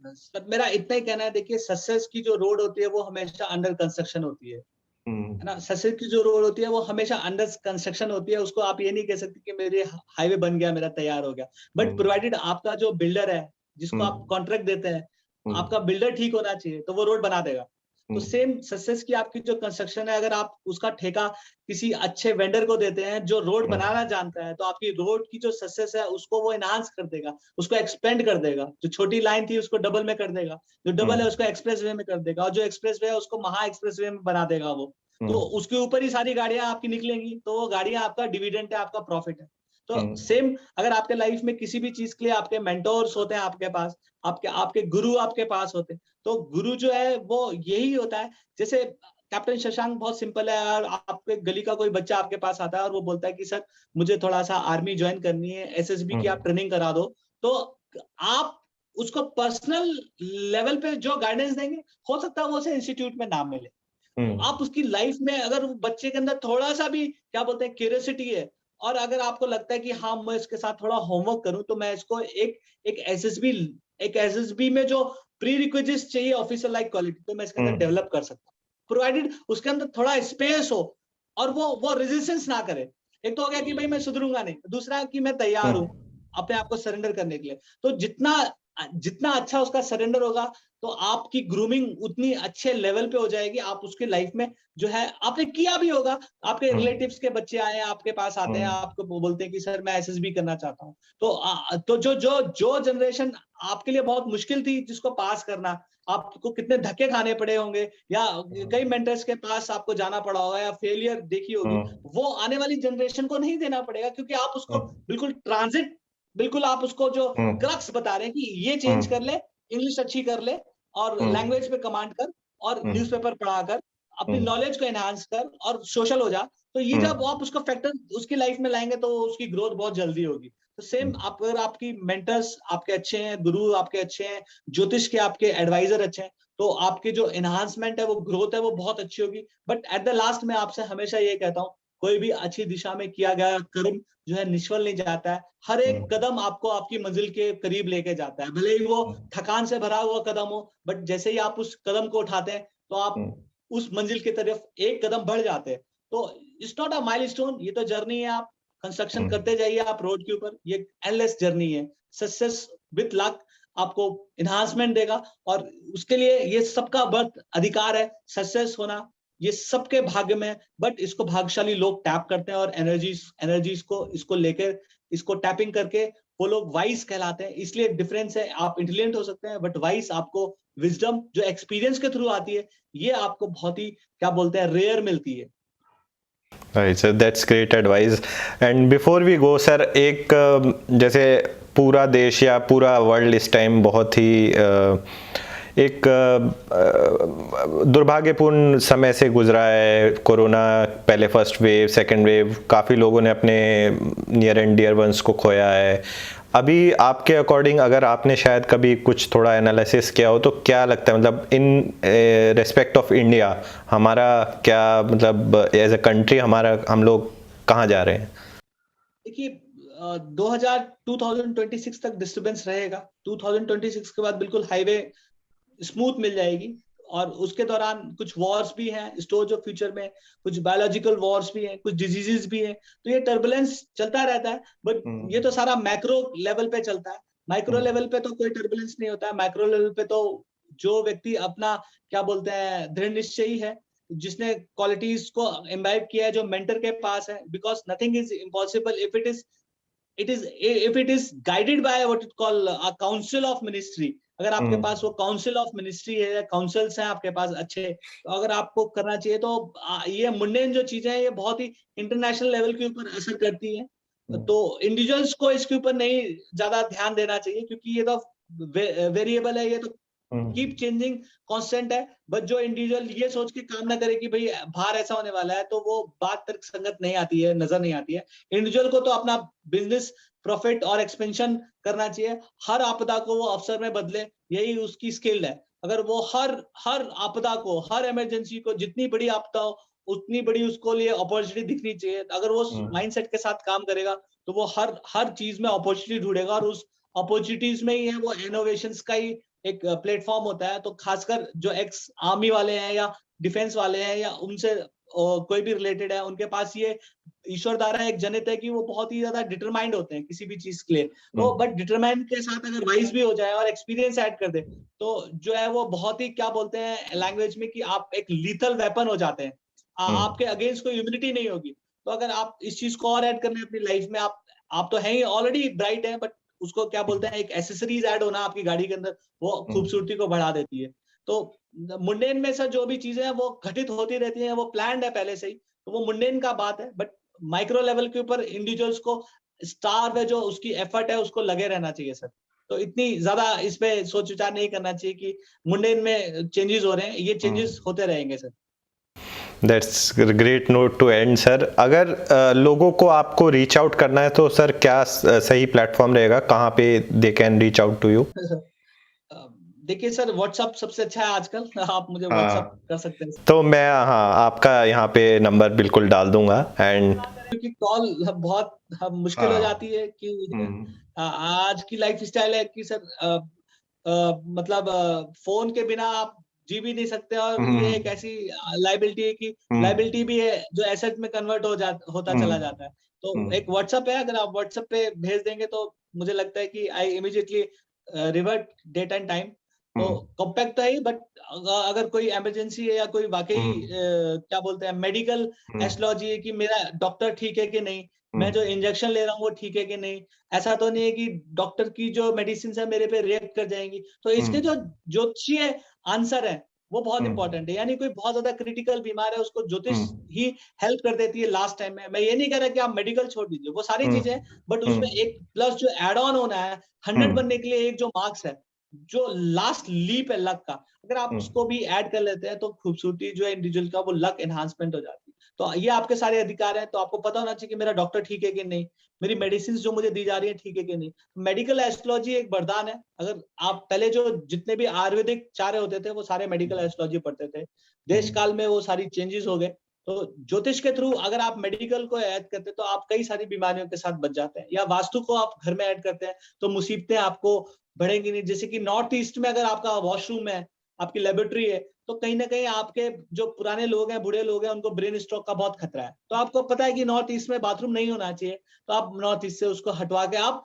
सर मेरा इतना ही कहना है, देखिए सक्सेस की जो रोड होती है वो हमेशा अंडर कंस्ट्रक्शन होती है ना। सक्सेस की जो रोड होती है वो हमेशा अंडर कंस्ट्रक्शन होती है। उसको आप ये नहीं कह सकते कि मेरे हाईवे बन गया, मेरा तैयार हो गया, बट प्रोवाइडेड आपका जो बिल्डर है जिसको आप कॉन्ट्रैक्ट देते हैं, आपका बिल्डर ठीक होना चाहिए तो वो रोड बना देगा। तो सेम सक्सेस की आपकी जो कंस्ट्रक्शन है, अगर आप उसका ठेका किसी अच्छे वेंडर को देते हैं जो रोड बनाना जानता है, तो आपकी रोड की जो सक्सेस है उसको वो एनहांस कर देगा, उसको एक्सपेंड कर देगा। जो छोटी लाइन थी उसको डबल में कर देगा, जो डबल है उसको एक्सप्रेस वे में कर देगा, और जो एक्सप्रेस वे है उसको महा एक्सप्रेस वे में बना देगा वो। तो हम्म। उसके ऊपर ही सारी गाड़ियां आपकी निकलेंगी, तो वो गाड़ियां आपका डिविडेंड है, आपका प्रॉफिट है। तो हम्म। सेम अगर आपके लाइफ में किसी भी चीज के लिए आपके मेंटोर्स होते हैं आपके पास, आपके आपके गुरु आपके पास होते हैं, तो गुरु जो है वो यही होता है। जैसे कैप्टन शशांक बहुत सिंपल है, और आपके गली का कोई बच्चा आपके पास आता है और वो बोलता है कि सर मुझे थोड़ा सा आर्मी ज्वाइन करनी है, एसएसबी की आप ट्रेनिंग करा दो, तो आप उसको पर्सनल लेवल पे जो गाइडेंस देंगे, हो सकता है वो उसे इंस्टीट्यूट में नाम मिले। हम्म। आप उसकी लाइफ में अगर वो बच्चे के अंदर थोड़ा सा भी क्या बोलते हैं क्यूरियोसिटी है, और अगर आपको लगता है कि हाँ मैं इसके साथ थोड़ा होमवर्क करूं, तो मैं इसको एक एसएसबी एक एसएसबी में जो प्री रिक्विजिट्स चाहिए ऑफिसर लाइक क्वालिटी, तो मैं इसके अंदर हम्म। डेवलप कर सकता हूँ, प्रोवाइडेड उसके अंदर थोड़ा स्पेस हो और वो रेजिस्टेंस ना करे। एक तो हो गया कि भाई मैं सुधरूंगा नहीं, दूसरा कि मैं तैयार हूँ हम्म। अपने आप को सरेंडर करने के लिए। तो जितना जितना अच्छा उसका सरेंडर होगा, तो आपकी ग्रूमिंग उतनी अच्छे लेवल पे हो जाएगी। आप उसकी लाइफ में जो है आपने किया भी होगा, आपके हम्म। रिलेटिव्स के बच्चे आए हैं आपके पास आते हैं, हम्म। आपको बोलते हैं कि सर मैं एसएसबी करना चाहता हूँ। तो जो जो जो जनरेशन आपके लिए बहुत मुश्किल थी जिसको पास करना, आपको कितने धक्के खाने पड़े होंगे, या कई मेंटर्स के पास आपको जाना पड़ा होगा, या फेलियर देखी होगी, हम्म। वो आने वाली जनरेशन को नहीं देना पड़ेगा, क्योंकि आप उसको हम्म। बिल्कुल ट्रांजिट, बिल्कुल आप उसको जो हम्म। क्रक्स बता रहे हैं कि ये चेंज कर हम्म। ले, इंग्लिश अच्छी कर ले, और हम्म। लैंग्वेज पे कमांड कर, और हम्म। न्यूज़पेपर पढ़ा कर, अपनी हम्म। नॉलेज को एनहांस कर और सोशल हो जा। तो ये जब आप उसको फैक्टर उसकी लाइफ में लाएंगे, तो उसकी ग्रोथ बहुत जल्दी होगी। तो सेम हम्म। आप अगर आपकी मेंटर्स आपके अच्छे हैं, गुरु आपके अच्छे हैं, ज्योतिष के आपके एडवाइजर अच्छे हैं, तो आपके जो एनहांसमेंट है, वो ग्रोथ है, वो बहुत अच्छी होगी। बट एट द लास्ट मैं आपसे हमेशा ये कहता हूँ, कोई भी अच्छी दिशा में किया गया कर्म जो है निष्फल नहीं जाता है। हर एक हम्म। कदम आपको आपकी मंजिल के करीब लेके जाता है, भले ही वो थकान से भरा हुआ कदम हो, बट जैसे ही आप उस कदम को उठाते हैं, तो आप हम्म। उस मंजिल की तरफ एक कदम बढ़ जाते हैं। तो इट्स नॉट अ माइलस्टोन, ये तो जर्नी है। आप कंस्ट्रक्शन हम्म। करते जाइए आप रोड के ऊपर, ये एंडलेस जर्नी है। सक्सेस विथ लक आपको इन्हांसमेंट देगा, और उसके लिए ये सबका बर्थ अधिकार है, सक्सेस होना ये सबके भाग्य में है। बट इसको भाग्यशाली लोग टैप करते हैं, और एनर्जीज एनर्जीज को इसको लेकर, इसको टैपिंग करके वो लोग वाइस कहलाते हैं। इसलिए डिफरेंस है, आप इंटेलिजेंट हो सकते हैं, बट वाइस आपको विजडम जो एक्सपीरियंस के थ्रू आती है, ये आपको बहुत ही क्या बोलते हैं रेयर मिलती है। Right sir, that's great advice. And before we go sir, एक जैसे पूरा देश या पूरा वर्ल्ड इस टाइम बहुत ही एक दुर्भाग्यपूर्ण समय से गुजरा है। कोरोना, पहले फर्स्ट वेव, सेकंड वेव, काफ़ी लोगों ने अपने नियर एंड डियर वंस को खोया है। अभी आपके अकॉर्डिंग, अगर आपने शायद कभी कुछ थोड़ा एनालिसिस किया हो, तो क्या लगता है मतलब इन रेस्पेक्ट ऑफ इंडिया, हमारा क्या मतलब एज अ कंट्री, हम लोग कहाँ जा रहे हैं? देखिए 2026 तक डिस्टरबेंस रहेगा। 2026 के बाद बिल्कुल हाईवे स्मूथ मिल जाएगी, और उसके दौरान कुछ वॉर्स भी हैं स्टोरेज ऑफ फ्यूचर में, कुछ बायोलॉजिकल वॉर्स भी हैं, कुछ डिजीजेस भी हैं। तो ये टर्बुलेंस चलता रहता है, बट ये तो सारा मैक्रो लेवल पे चलता है। माइक्रो लेवल पे तो कोई टर्बुलेंस नहीं होता है। माइक्रो लेवल पे तो जो व्यक्ति अपना क्या बोलते हैं दृढ़ निश्चयी है, जिसने क्वालिटीज को इम्बाइब किया है, जो मेंटर के पास है, because nothing is impossible if it is guided by what it call a council of ministry। अगर आपके पास वो काउंसिल ऑफ मिनिस्ट्री है, या काउंसिल्स हैं आपके पास अच्छे, तो अगर आपको करना चाहिए, तो ये मुंडेन जो चीजें हैं, ये बहुत ही इंटरनेशनल लेवल के ऊपर असर करती हैं। तो इंडिविजुअल्स को इसके ऊपर नहीं ज्यादा ध्यान देना चाहिए, क्योंकि ये तो वेरिएबल है, ये तो कीप चेंजिंग कांस्टेंट है। बट जो इंडिविजुअल ये सोच के काम ना करे कि भाई बाहर ऐसा होने वाला है, तो वो बात तर्क संगत नहीं आती है, नजर नहीं आती है। इंडिविजुअल को तो अपना बिजनेस प्रॉफिट और एक्सपेंशन करना चाहिए। हर आपदा को वो अवसर में बदले, यही उसकी स्किल है। अगर वो हर हर आपदा को, हर इमरजेंसी को, जितनी बड़ी आपदा हो उतनी बड़ी उसको लिए अपॉर्चुनिटी दिखनी चाहिए। अगर वो माइंडसेट के साथ काम करेगा, तो वो हर हर चीज में अपॉर्चुनिटी ढूंढेगा, और उस अपॉर्चुनिटीज में ही है वो इनोवेशंस का ही एक प्लेटफॉर्म होता है। तो खासकर जो एक्स आर्मी वाले हैं, या डिफेंस वाले हैं, या उनसे कोई भी रिलेटेड है, उनके पास ये ईश्वर द्वारा एक जनित है कि वो बहुत ही ज्यादा डिटरमाइंड होते हैं किसी भी चीज के लिए। तो बट डिटरमाइंड के साथ अगर वाइज भी हो जाए और एक्सपीरियंस ऐड कर दे, तो जो है वो बहुत ही क्या बोलते हैं लैंग्वेज में कि आप एक लीथल वेपन हो जाते हैं। आपके अगेंस्ट कोई इम्यूनिटी नहीं होगी। तो अगर आप इस चीज को और ऐड करने अपनी लाइफ में, आप तो हैं ही ऑलरेडी ब्राइट है, बट उसको क्या बोलते हैं एक एसेसरीज ऐड होना आपकी गाड़ी के अंदर, वो खूबसूरती को बढ़ा देती है। तो मुंडेन में सर जो भी चीजें हैं वो घटित होती रहती हैं, वो प्लान्ड है पहले से ही, तो वो मुंडेन का बात है। बट माइक्रो लेवल के ऊपर इंडिविजुअल्स को स्टार में जो उसकी एफर्ट है उसको लगे रहना चाहिए सर। तो इतनी ज्यादा इस पे सोच विचार नहीं करना चाहिए कि मुंडेन में चेंजेस हो रहे हैं, ये चेंजेस होते रहेंगे sir. That's great note to end sir. अगर लोगों को आपको रीच आउट करना है तो सर क्या सही प्लेटफॉर्म रहेगा, कहाँ पे they can reach out to you? देखिए सर, व्हाट्सअप सबसे अच्छा है आजकल। आप मुझे व्हाट्सअप हाँ, कर सकते हैं तो मैं हाँ आपका यहाँ पे नंबर बिल्कुल डाल दूंगा एंड क्योंकि कॉल बहुत मुश्किल हो हाँ जाती है कि आज की लाइफ स्टाइल है कि सर मतलब फोन के बिना आप जी भी नहीं सकते, और ये एक ऐसी लाइबिलिटी है कि लाइबिलिटी भी है जो एसेट में कन्वर्ट होता चला जाता है। तो एक व्हाट्सएप है, अगर आप व्हाट्सएप पे भेज देंगे तो मुझे लगता है कि I immediately revert date and time. तो कॉम्पैक्ट तो है, बट अगर कोई इमरजेंसी है या कोई वाकई क्या बोलते हैं मेडिकल एस्ट्रोलॉजी है कि मेरा डॉक्टर ठीक है कि नहीं, मैं जो इंजेक्शन ले रहा हूँ वो ठीक है कि नहीं, ऐसा तो नहीं है कि डॉक्टर की जो मेडिसिन है मेरे पे रिएक्ट कर जाएंगी। तो इसके जो ज्योतिषीय आंसर है वो बहुत इंपॉर्टेंट है। यानी कोई बहुत ज्यादा क्रिटिकल बीमार है उसको ज्योतिष ही हेल्प कर देती है लास्ट टाइम में। मैं ये नहीं कह रहा कि आप मेडिकल छोड़ दीजिए, वो सारी चीजें, बट उसमें एक प्लस जो एड ऑन होना है 100 बनने के लिए, एक जो मार्क्स है, जो लास्ट लीप है लक का, अगर आप उसको भी ऐड कर लेते हैं तो खूबसूरती जो है इंडिविजुअल का वो लक एनहांसमेंट हो जाती है। तो ये आपके सारे अधिकार हैं, तो आपको पता होना चाहिए कि मेरा डॉक्टर ठीक है कि नहीं, मेरी मेडिसिन जो मुझे दी जा रही है ठीक है कि नहीं। मेडिकल एस्ट्रोलॉजी एक वरदान है। अगर आप पहले जो जितने भी आयुर्वेदिक चार्य होते थे वो सारे मेडिकल एस्ट्रोलॉजी पढ़ते थे, देश काल में वो सारी चेंजेस हो गए। तो ज्योतिष के थ्रू अगर आप मेडिकल को ऐड करते हैं तो आप कई सारी बीमारियों के साथ बच जाते हैं, या वास्तु को आप घर में ऐड करते हैं तो मुसीबतें आपको बढ़ेंगी नहीं। जैसे कि नॉर्थ ईस्ट में अगर आपका वॉशरूम है, आपकी लेबोरेटरी है, तो कहीं ना कहीं आपके जो पुराने लोग हैं, बूढ़े लोग हैं, उनको ब्रेन स्ट्रोक का बहुत खतरा है। तो आपको पता है कि नॉर्थ ईस्ट में बाथरूम नहीं होना चाहिए, तो आप नॉर्थ ईस्ट से उसको हटवा के आप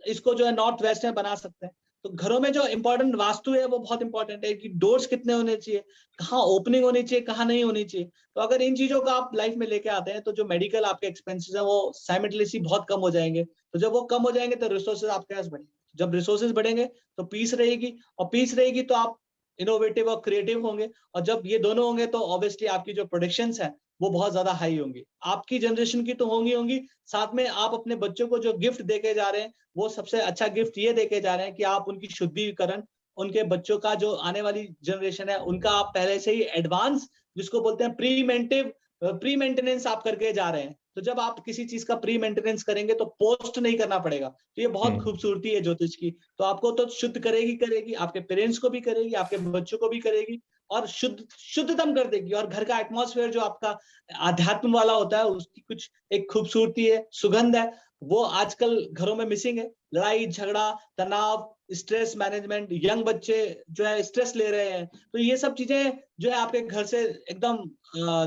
इसको जो है नॉर्थ वेस्ट में बना सकते हैं। तो घरों में जो इंपॉर्टेंट वास्तु है वो बहुत इंपॉर्टेंट है कि डोर्स कितने होने चाहिए, कहाँ ओपनिंग होनी चाहिए, कहाँ नहीं होनी चाहिए। तो अगर इन चीजों को आप लाइफ में लेके आते हैं तो जो मेडिकल आपके एक्सपेंसेस है वो साइमल्टेनियसली बहुत कम हो जाएंगे। तो जब वो कम हो जाएंगे तो रिसोर्सेज आपके पास बढ़ेंगे। जब रिसोर्सेज बढ़ेंगे तो पीस रहेगी, और पीस रहेगी तो आप इनोवेटिव और क्रिएटिव होंगे, और जब ये दोनों होंगे तो ऑब्वियसली आपकी जो प्रोडक्शंस है वो बहुत ज्यादा हाई होंगी। आपकी जनरेशन की तो होंगी, साथ में आप अपने बच्चों को जो गिफ्ट देके जा रहे हैं वो सबसे अच्छा गिफ्ट ये देके जा रहे हैं कि आप उनकी शुद्धिकरण, उनके बच्चों का जो आने वाली जनरेशन है उनका आप पहले से ही एडवांस, जिसको बोलते हैं प्री मेंटेनेंस आप करके जा रहे हैं। तो जब आप किसी चीज का प्री मेंटेनेंस करेंगे तो पोस्ट नहीं करना पड़ेगा। तो ये बहुत खूबसूरती है ज्योतिष की। तो आपको तो शुद्ध करेगी, आपके पेरेंट्स को भी करेगी, आपके बच्चों को भी करेगी, और शुद्धतम कर देगी। और घर का एटमॉस्फेयर जो आपका आध्यात्म वाला होता है उसकी कुछ एक खूबसूरती है, सुगंध है, वो आजकल घरों में मिसिंग है। लड़ाई झगड़ा, तनाव, स्ट्रेस मैनेजमेंट, यंग बच्चे जो है स्ट्रेस ले रहे हैं, तो ये सब चीजें जो है आपके घर से एकदम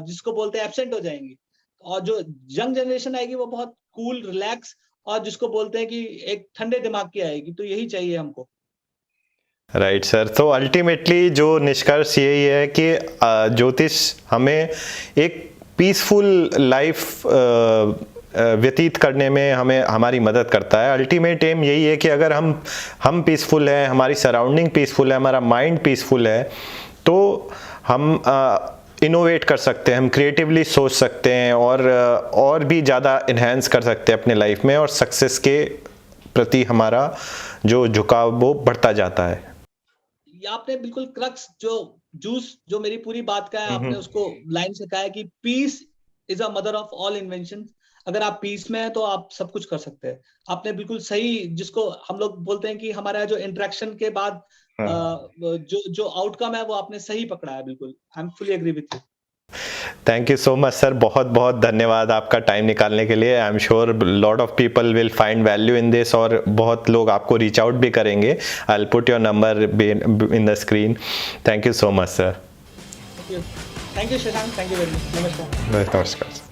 जिसको बोलते हैं एब्सेंट हो जाएंगी। और जो यंग जनरेशन आएगी वो बहुत कूल, रिलैक्स, और जिसको बोलते हैं कि एक ठंडे दिमाग की आएगी। तो यही चाहिए हमको। Right sir. तो अल्टीमेटली जो निष्कर्ष यही है कि ज्योतिष हमें एक पीसफुल लाइफ व्यतीत करने में हमें हमारी मदद करता है। अल्टीमेट एम यही है कि अगर हम पीसफुल हैं, हमारी सराउंडिंग पीसफुल है, हमारा माइंड पीसफुल है, तो हम इनोवेट कर सकते हैं, हम क्रिएटिवली सोच सकते हैं, और भी ज़्यादा इन्हेंस कर सकते हैं अपने लाइफ में, और सक्सेस के प्रति हमारा जो झुकाव वो बढ़ता जाता है। आपने बिल्कुल क्रक्स जो मेरी पूरी बात का है, आपने उसको लाइन से कहा है कि peace is a mother of all invention. अगर आप पीस में हैं तो आप सब कुछ कर सकते हैं। आपने बिल्कुल सही, जिसको हम लोग बोलते हैं कि हमारा जो इंटरेक्शन के बाद जो आउटकम है वो आपने सही पकड़ा है। बिल्कुल, I am fully agree with you. Thank you so much sir, बहुत बहुत धन्यवाद आपका टाइम निकालने के लिए। I am sure lot of people will find value in this, और बहुत लोग आपको रीच आउट भी करेंगे। I will put your number in the screen. Thank you so much sir. Thank you Shashank, thank you very much. नमस्कार। नमस्कार।